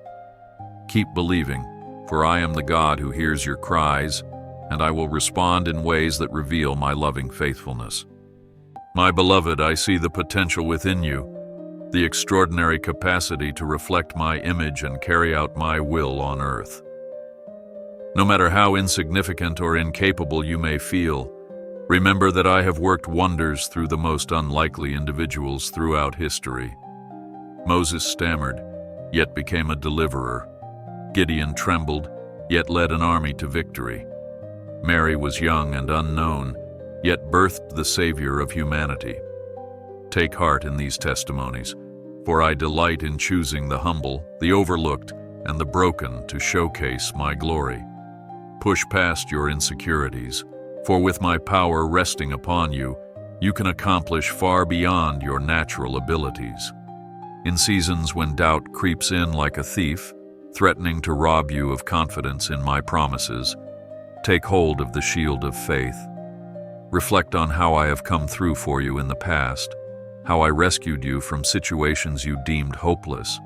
Keep believing, for I am the God who hears your cries, and I will respond in ways that reveal my loving faithfulness. My beloved, I see the potential within you, the extraordinary capacity to reflect my image and carry out my will on earth. No matter how insignificant or incapable you may feel, remember that I have worked wonders through the most unlikely individuals throughout history. Moses stammered, yet became a deliverer. Gideon trembled, yet led an army to victory. Mary was young and unknown, yet birthed the Savior of humanity. Take heart in these testimonies, for I delight in choosing the humble, the overlooked, and the broken to showcase my glory. Push past your insecurities, for with my power resting upon you, you can accomplish far beyond your natural abilities. In seasons when doubt creeps in like a thief, threatening to rob you of confidence in my promises, take hold of the shield of faith. Reflect on how I have come through for you in the past, how I rescued you from situations you deemed hopeless,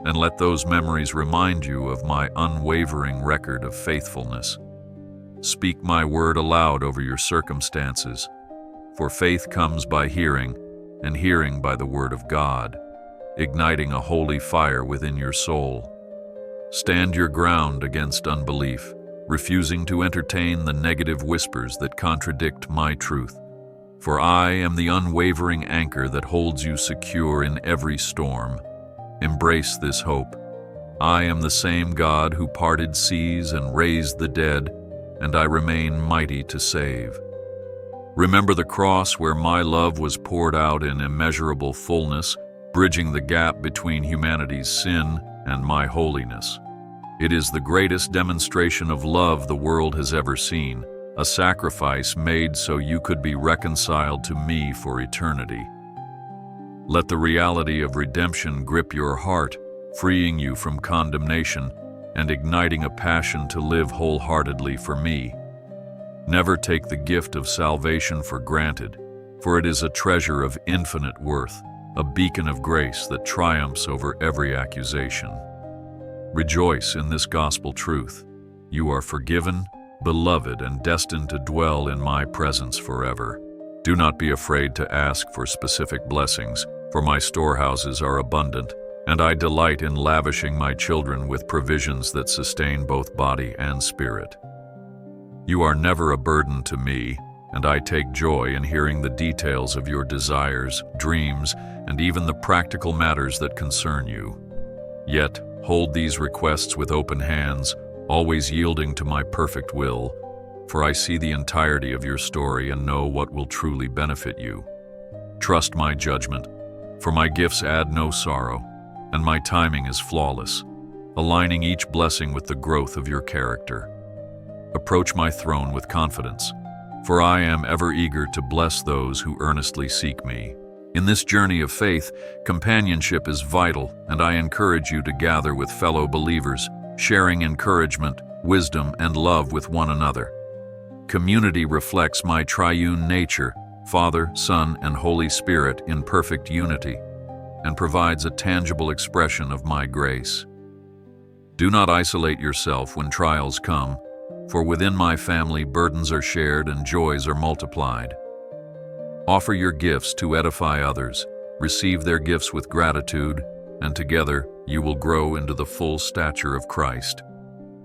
and let those memories remind you of my unwavering record of faithfulness. Speak my word aloud over your circumstances, for faith comes by hearing, and hearing by the word of God, igniting a holy fire within your soul. Stand your ground against unbelief, refusing to entertain the negative whispers that contradict my truth. For I am the unwavering anchor that holds you secure in every storm. Embrace this hope. I am the same God who parted seas and raised the dead, and I remain mighty to save. Remember the cross where my love was poured out in immeasurable fullness, bridging the gap between humanity's sin and my holiness. It is the greatest demonstration of love the world has ever seen, a sacrifice made so you could be reconciled to me for eternity. Let the reality of redemption grip your heart, freeing you from condemnation and igniting a passion to live wholeheartedly for me. Never take the gift of salvation for granted, for it is a treasure of infinite worth, a beacon of grace that triumphs over every accusation. Rejoice in this gospel truth. You are forgiven, beloved, and destined to dwell in my presence forever. Do not be afraid to ask for specific blessings, for my storehouses are abundant, and I delight in lavishing my children with provisions that sustain both body and spirit. You are never a burden to me, and I take joy in hearing the details of your desires, dreams, and even the practical matters that concern you. Yet, hold these requests with open hands, always yielding to my perfect will, for I see the entirety of your story and know what will truly benefit you. Trust my judgment, for my gifts add no sorrow, and my timing is flawless, aligning each blessing with the growth of your character. Approach my throne with confidence, for I am ever eager to bless those who earnestly seek me. In this journey of faith, companionship is vital, and I encourage you to gather with fellow believers, sharing encouragement, wisdom, and love with one another. Community reflects my triune nature, Father, Son, and Holy Spirit in perfect unity, and provides a tangible expression of my grace. Do not isolate yourself when trials come, for within my family burdens are shared and joys are multiplied. Offer your gifts to edify others, receive their gifts with gratitude, and together you will grow into the full stature of Christ.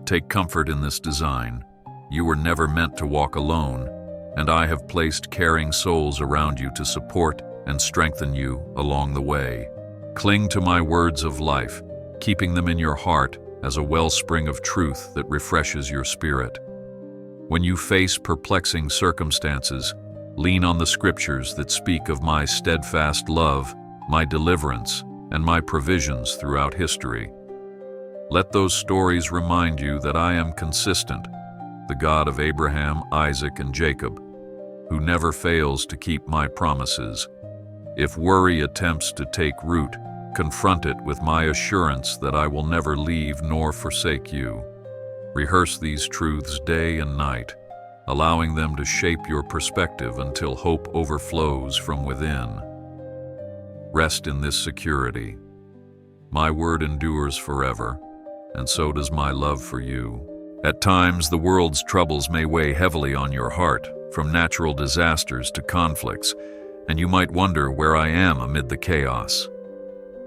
Take comfort in this design. You were never meant to walk alone, and I have placed caring souls around you to support and strengthen you along the way. Cling to my words of life, keeping them in your heart as a wellspring of truth that refreshes your spirit. When you face perplexing circumstances, lean on the scriptures that speak of my steadfast love, my deliverance, and my provisions throughout history. Let those stories remind you that I am consistent, the God of Abraham, Isaac, and Jacob, who never fails to keep my promises. If worry attempts to take root, confront it with my assurance that I will never leave nor forsake you. Rehearse these truths day and night, allowing them to shape your perspective until hope overflows from within. Rest in this security. My word endures forever, and so does my love for you. At times, the world's troubles may weigh heavily on your heart, from natural disasters to conflicts, and you might wonder where I am amid the chaos.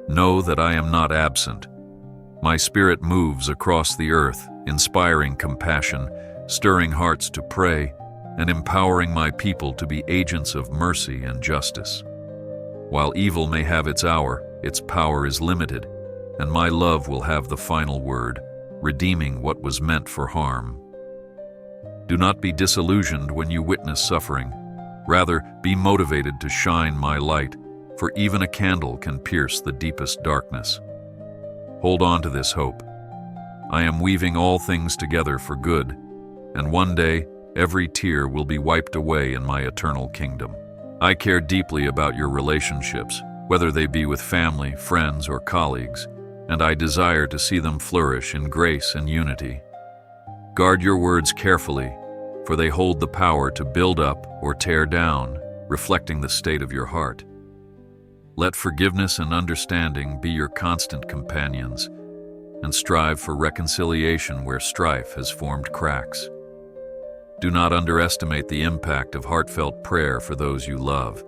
Know that I am not absent. My spirit moves across the earth, inspiring compassion, stirring hearts to pray, and empowering my people to be agents of mercy and justice. While evil may have its hour, its power is limited, and my love will have the final word, redeeming what was meant for harm. Do not be disillusioned when you witness suffering. Rather, be motivated to shine my light, for even a candle can pierce the deepest darkness. Hold on to this hope. I am weaving all things together for good, and one day, every tear will be wiped away in my eternal kingdom. I care deeply about your relationships, whether they be with family, friends, or colleagues, and I desire to see them flourish in grace and unity. Guard your words carefully, for they hold the power to build up or tear down, reflecting the state of your heart. Let forgiveness and understanding be your constant companions, and strive for reconciliation where strife has formed cracks. Do not underestimate the impact of heartfelt prayer for those you love,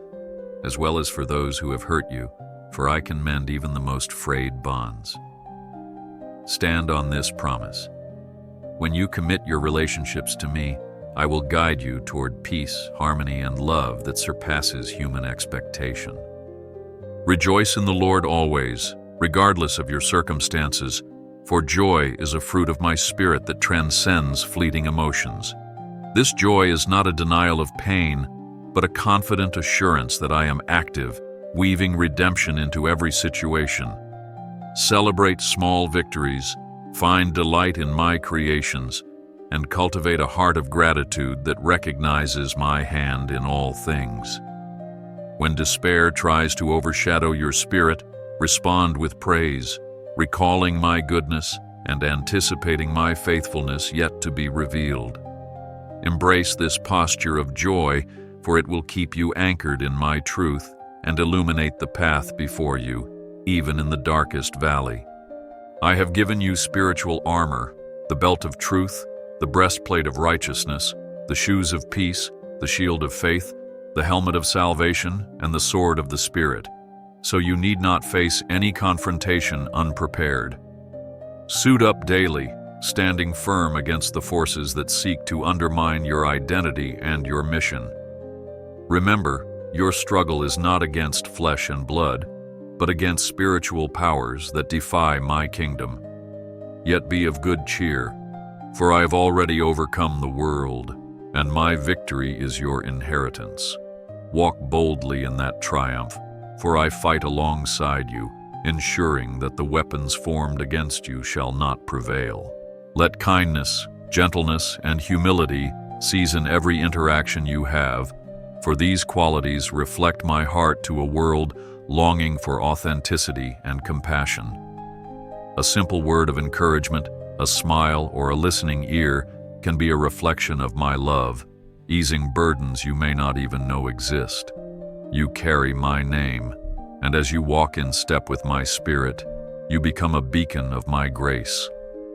as well as for those who have hurt you, for I can mend even the most frayed bonds. Stand on this promise. When you commit your relationships to me, I will guide you toward peace, harmony, and love that surpasses human expectation. Rejoice in the Lord always, regardless of your circumstances, for joy is a fruit of my spirit that transcends fleeting emotions. This joy is not a denial of pain, but a confident assurance that I am active, weaving redemption into every situation. Celebrate small victories, find delight in my creations, and cultivate a heart of gratitude that recognizes my hand in all things. When despair tries to overshadow your spirit, respond with praise, recalling my goodness and anticipating my faithfulness yet to be revealed. Embrace this posture of joy, for it will keep you anchored in my truth and illuminate the path before you, even in the darkest valley. I have given you spiritual armor, the belt of truth, the breastplate of righteousness, the shoes of peace, the shield of faith, the helmet of salvation, and the sword of the Spirit, so you need not face any confrontation unprepared. Suit up daily, standing firm against the forces that seek to undermine your identity and your mission. Remember, your struggle is not against flesh and blood, but against spiritual powers that defy my kingdom. Yet be of good cheer, for I have already overcome the world, and my victory is your inheritance. Walk boldly in that triumph, for I fight alongside you, ensuring that the weapons formed against you shall not prevail. Let kindness, gentleness, and humility season every interaction you have, for these qualities reflect my heart to a world longing for authenticity and compassion. A simple word of encouragement, a smile, or a listening ear can be a reflection of my love, easing burdens you may not even know exist. You carry my name, and as you walk in step with my spirit, you become a beacon of my grace,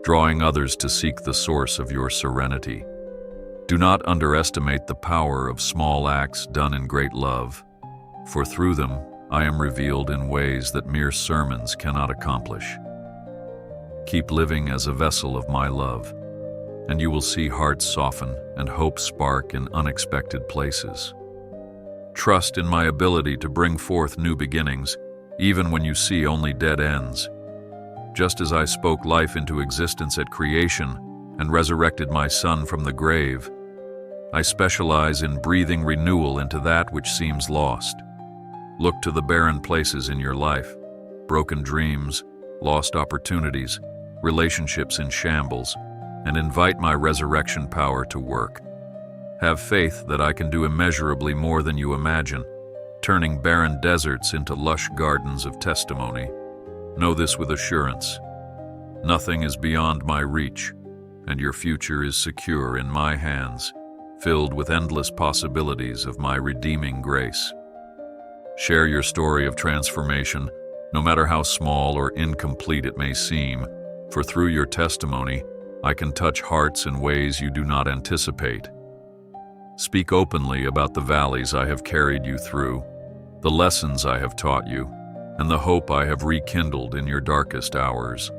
drawing others to seek the source of your serenity. Do not underestimate the power of small acts done in great love, for through them I am revealed in ways that mere sermons cannot accomplish. Keep living as a vessel of my love, and you will see hearts soften and hope spark in unexpected places. Trust in my ability to bring forth new beginnings, even when you see only dead ends. Just as I spoke life into existence at creation and resurrected my son from the grave, I specialize in breathing renewal into that which seems lost. Look to the barren places in your life, broken dreams, lost opportunities, relationships in shambles, and invite my resurrection power to work. Have faith that I can do immeasurably more than you imagine, turning barren deserts into lush gardens of testimony. Know this with assurance. Nothing is beyond my reach, and your future is secure in my hands, filled with endless possibilities of my redeeming grace. Share your story of transformation, no matter how small or incomplete it may seem, for through your testimony, I can touch hearts in ways you do not anticipate. Speak openly about the valleys I have carried you through, the lessons I have taught you, and the hope I have rekindled in your darkest hours.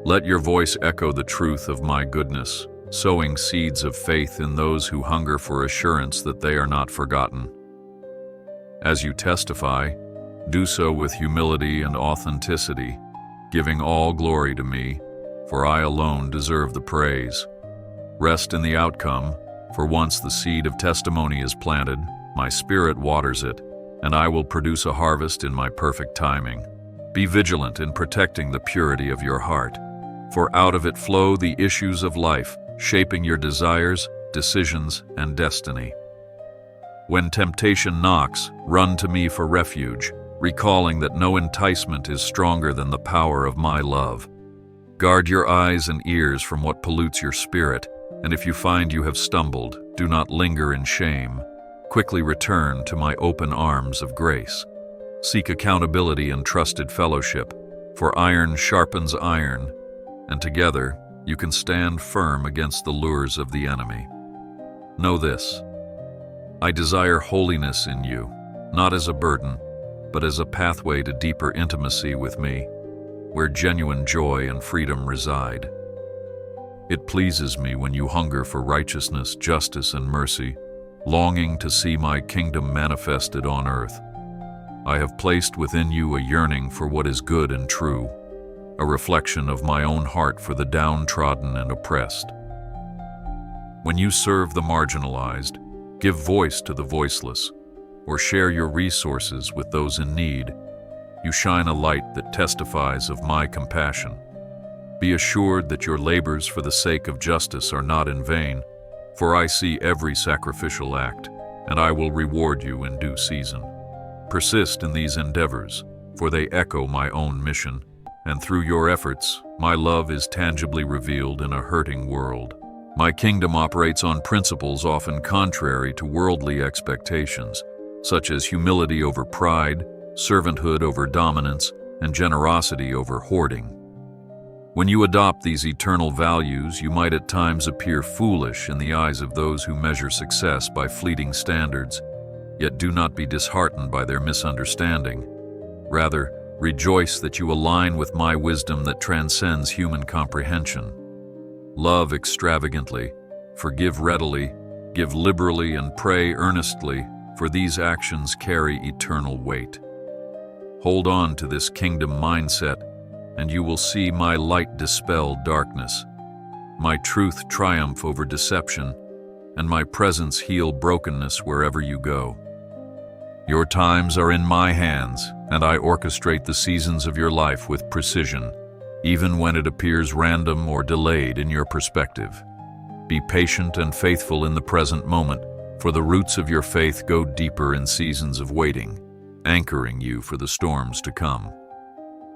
Let your voice echo the truth of my goodness, sowing seeds of faith in those who hunger for assurance that they are not forgotten. As you testify, do so with humility and authenticity, giving all glory to me, for I alone deserve the praise. Rest in the outcome, for once the seed of testimony is planted, my spirit waters it, and I will produce a harvest in my perfect timing. Be vigilant in protecting the purity of your heart, for out of it flow the issues of life, shaping your desires, decisions, and destiny. When temptation knocks, run to me for refuge, recalling that no enticement is stronger than the power of my love. Guard your eyes and ears from what pollutes your spirit, and if you find you have stumbled, do not linger in shame. Quickly return to my open arms of grace. Seek accountability and trusted fellowship, for iron sharpens iron, and together you can stand firm against the lures of the enemy. Know this: I desire holiness in you, not as a burden, but as a pathway to deeper intimacy with me, where genuine joy and freedom reside. It pleases me when you hunger for righteousness, justice, and mercy, longing to see my kingdom manifested on earth. I have placed within you a yearning for what is good and true, a reflection of my own heart for the downtrodden and oppressed. When you serve the marginalized, give voice to the voiceless, or share your resources with those in need, you shine a light that testifies of my compassion. Be assured that your labors for the sake of justice are not in vain, for I see every sacrificial act, and I will reward you in due season. Persist in these endeavors, for they echo my own mission, and through your efforts, my love is tangibly revealed in a hurting world. My kingdom operates on principles often contrary to worldly expectations, such as humility over pride, servanthood over dominance, and generosity over hoarding. When you adopt these eternal values, you might at times appear foolish in the eyes of those who measure success by fleeting standards, yet do not be disheartened by their misunderstanding. Rather, rejoice that you align with my wisdom that transcends human comprehension. Love extravagantly, forgive readily, give liberally, and pray earnestly, for these actions carry eternal weight. Hold on to this kingdom mindset, and you will see my light dispel darkness, my truth triumph over deception, and my presence heal brokenness wherever you go. Your times are in my hands, and I orchestrate the seasons of your life with precision, even when it appears random or delayed in your perspective. Be patient and faithful in the present moment, for the roots of your faith go deeper in seasons of waiting, anchoring you for the storms to come.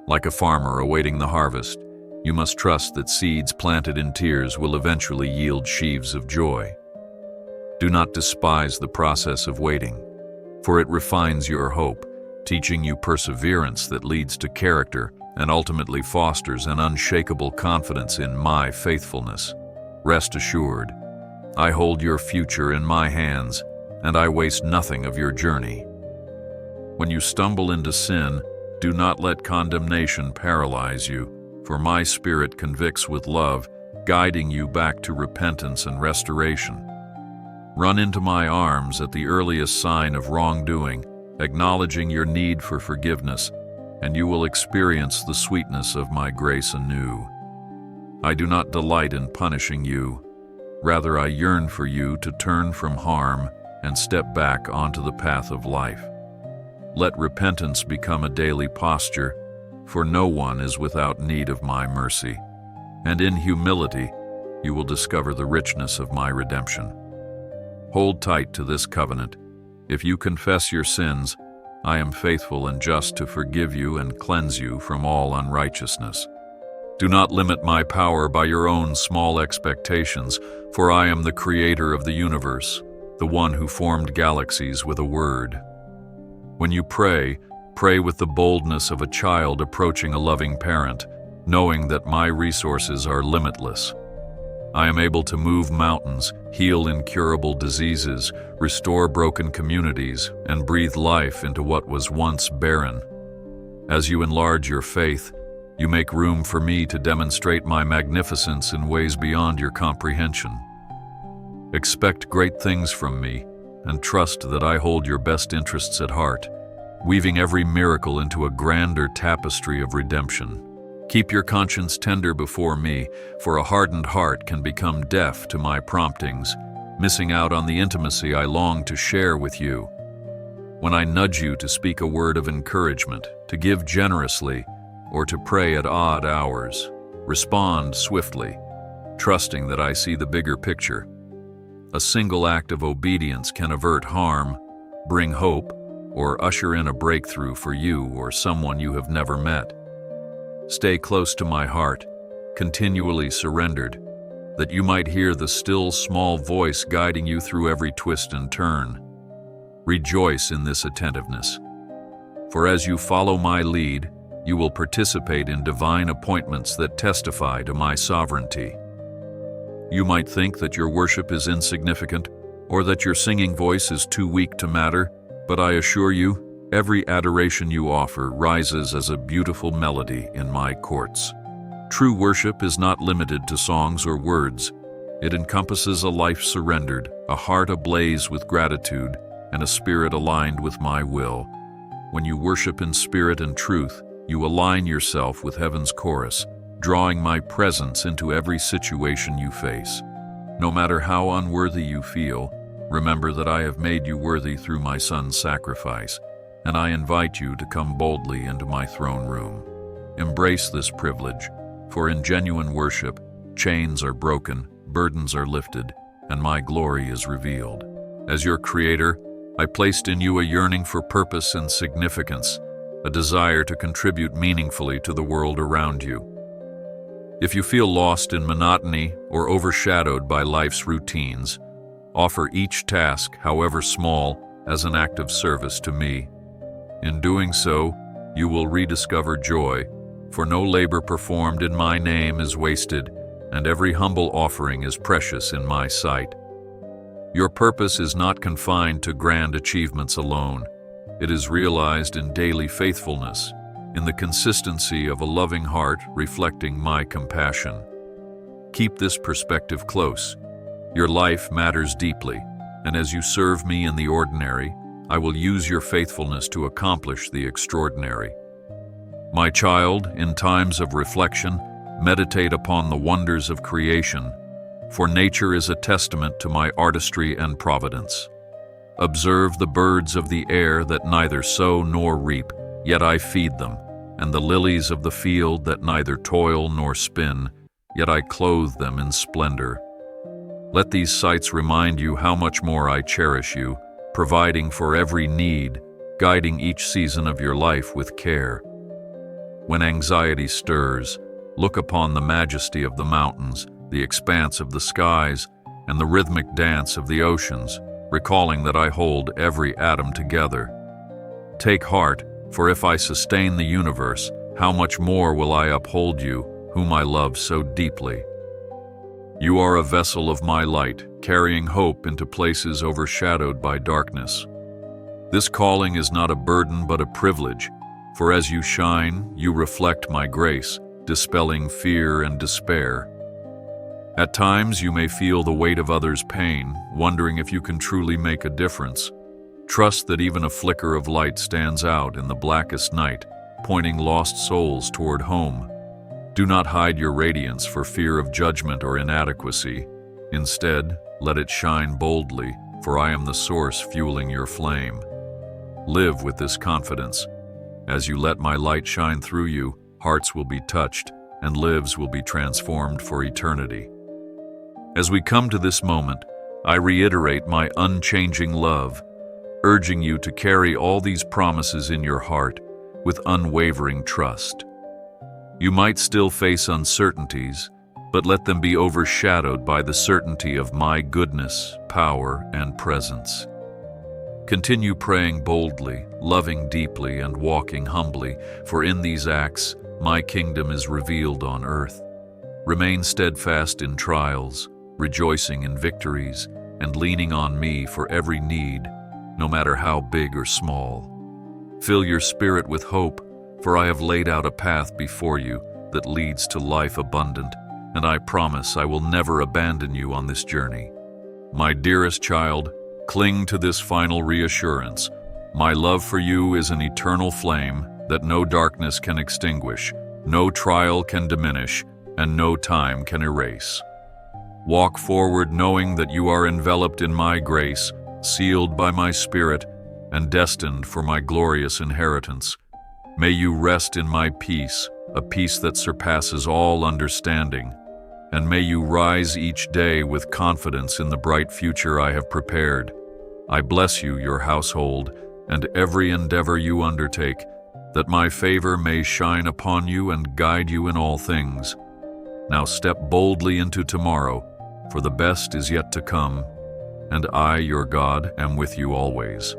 Like a farmer awaiting the harvest, you must trust that seeds planted in tears will eventually yield sheaves of joy. Do not despise the process of waiting, for it refines your hope, teaching you perseverance that leads to character and ultimately fosters an unshakable confidence in my faithfulness. Rest assured, I hold your future in my hands, and I waste nothing of your journey. When you stumble into sin, do not let condemnation paralyze you, for my Spirit convicts with love, guiding you back to repentance and restoration. Run into my arms at the earliest sign of wrongdoing, acknowledging your need for forgiveness, and you will experience the sweetness of my grace anew. I do not delight in punishing you. Rather, I yearn for you to turn from harm and step back onto the path of life. Let repentance become a daily posture, for no one is without need of my mercy, and in humility you will discover the richness of my redemption. Hold tight to this covenant. If you confess your sins, I am faithful and just to forgive you and cleanse you from all unrighteousness. Do not limit my power by your own small expectations, for I am the creator of the universe, the one who formed galaxies with a word. When you pray, pray with the boldness of a child approaching a loving parent, knowing that my resources are limitless. I am able to move mountains, heal incurable diseases, restore broken communities, and breathe life into what was once barren. As you enlarge your faith, You make room for me to demonstrate my magnificence in ways beyond your comprehension. Expect great things from me, and trust that I hold your best interests at heart, weaving every miracle into a grander tapestry of redemption. Keep your conscience tender before me, for a hardened heart can become deaf to my promptings, missing out on the intimacy I long to share with you. When I nudge you to speak a word of encouragement, to give generously, or to pray at odd hours, respond swiftly, trusting that I see the bigger picture. A single act of obedience can avert harm, bring hope, or usher in a breakthrough for you or someone you have never met. Stay close to my heart, continually surrendered, that you might hear the still small voice guiding you through every twist and turn. Rejoice in this attentiveness, for as you follow my lead, you will participate in divine appointments that testify to my sovereignty. You might think that your worship is insignificant, or that your singing voice is too weak to matter, but I assure you, every adoration you offer rises as a beautiful melody in my courts. True worship is not limited to songs or words. It encompasses a life surrendered, a heart ablaze with gratitude, and a spirit aligned with my will. When you worship in spirit and truth, you align yourself with heaven's chorus, drawing my presence into every situation you face. No matter how unworthy you feel, remember that I have made you worthy through my Son's sacrifice, and I invite you to come boldly into my throne room. Embrace this privilege, for in genuine worship, chains are broken, burdens are lifted, and my glory is revealed. As your Creator, I placed in you a yearning for purpose and significance, a desire to contribute meaningfully to the world around you. If you feel lost in monotony or overshadowed by life's routines, offer each task, however small, as an act of service to me. In doing so, you will rediscover joy, for no labor performed in my name is wasted, and every humble offering is precious in my sight. Your purpose is not confined to grand achievements alone. It is realized in daily faithfulness, in the consistency of a loving heart reflecting my compassion. Keep this perspective close. Your life matters deeply, and as you serve me in the ordinary, I will use your faithfulness to accomplish the extraordinary. My child, in times of reflection, meditate upon the wonders of creation, for nature is a testament to my artistry and providence. Observe the birds of the air that neither sow nor reap, yet I feed them, and the lilies of the field that neither toil nor spin, yet I clothe them in splendor. Let these sights remind you how much more I cherish you, providing for every need, guiding each season of your life with care. When anxiety stirs, look upon the majesty of the mountains, the expanse of the skies, and the rhythmic dance of the oceans, recalling that I hold every atom together. Take heart, for if I sustain the universe, how much more will I uphold you, whom I love so deeply. You are a vessel of my light, carrying hope into places overshadowed by darkness. This calling is not a burden but a privilege, for as you shine, you reflect my grace, dispelling fear and despair. At times you may feel the weight of others' pain, wondering if you can truly make a difference. Trust that even a flicker of light stands out in the blackest night, pointing lost souls toward home. Do not hide your radiance for fear of judgment or inadequacy. Instead, let it shine boldly, for I am the source fueling your flame. Live with this confidence. As you let my light shine through you, hearts will be touched, and lives will be transformed for eternity. As we come to this moment, I reiterate my unchanging love, urging you to carry all these promises in your heart with unwavering trust. You might still face uncertainties, but let them be overshadowed by the certainty of my goodness, power, and presence. Continue praying boldly, loving deeply, and walking humbly, for in these acts, my kingdom is revealed on earth. Remain steadfast in trials, rejoicing in victories, and leaning on me for every need, no matter how big or small. Fill your spirit with hope, For I have laid out a path before you that leads to life abundant, and I promise I will never abandon you on this journey. My dearest child, cling to this final reassurance. My love for you is an eternal flame that no darkness can extinguish, no trial can diminish, and no time can erase. Walk forward knowing that you are enveloped in my grace, sealed by my Spirit, and destined for my glorious inheritance. May you rest in my peace, a peace that surpasses all understanding, and may you rise each day with confidence in the bright future I have prepared. I bless you, your household, and every endeavor you undertake, that my favor may shine upon you and guide you in all things. Now step boldly into tomorrow, for the best is yet to come, and I, your God, am with you always.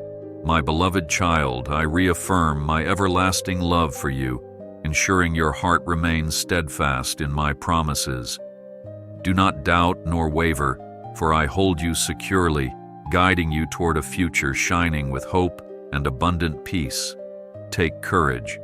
My beloved child, I reaffirm my everlasting love for you, ensuring your heart remains steadfast in my promises. Do not doubt nor waver, for I hold you securely, guiding you toward a future shining with hope and abundant peace. Take courage,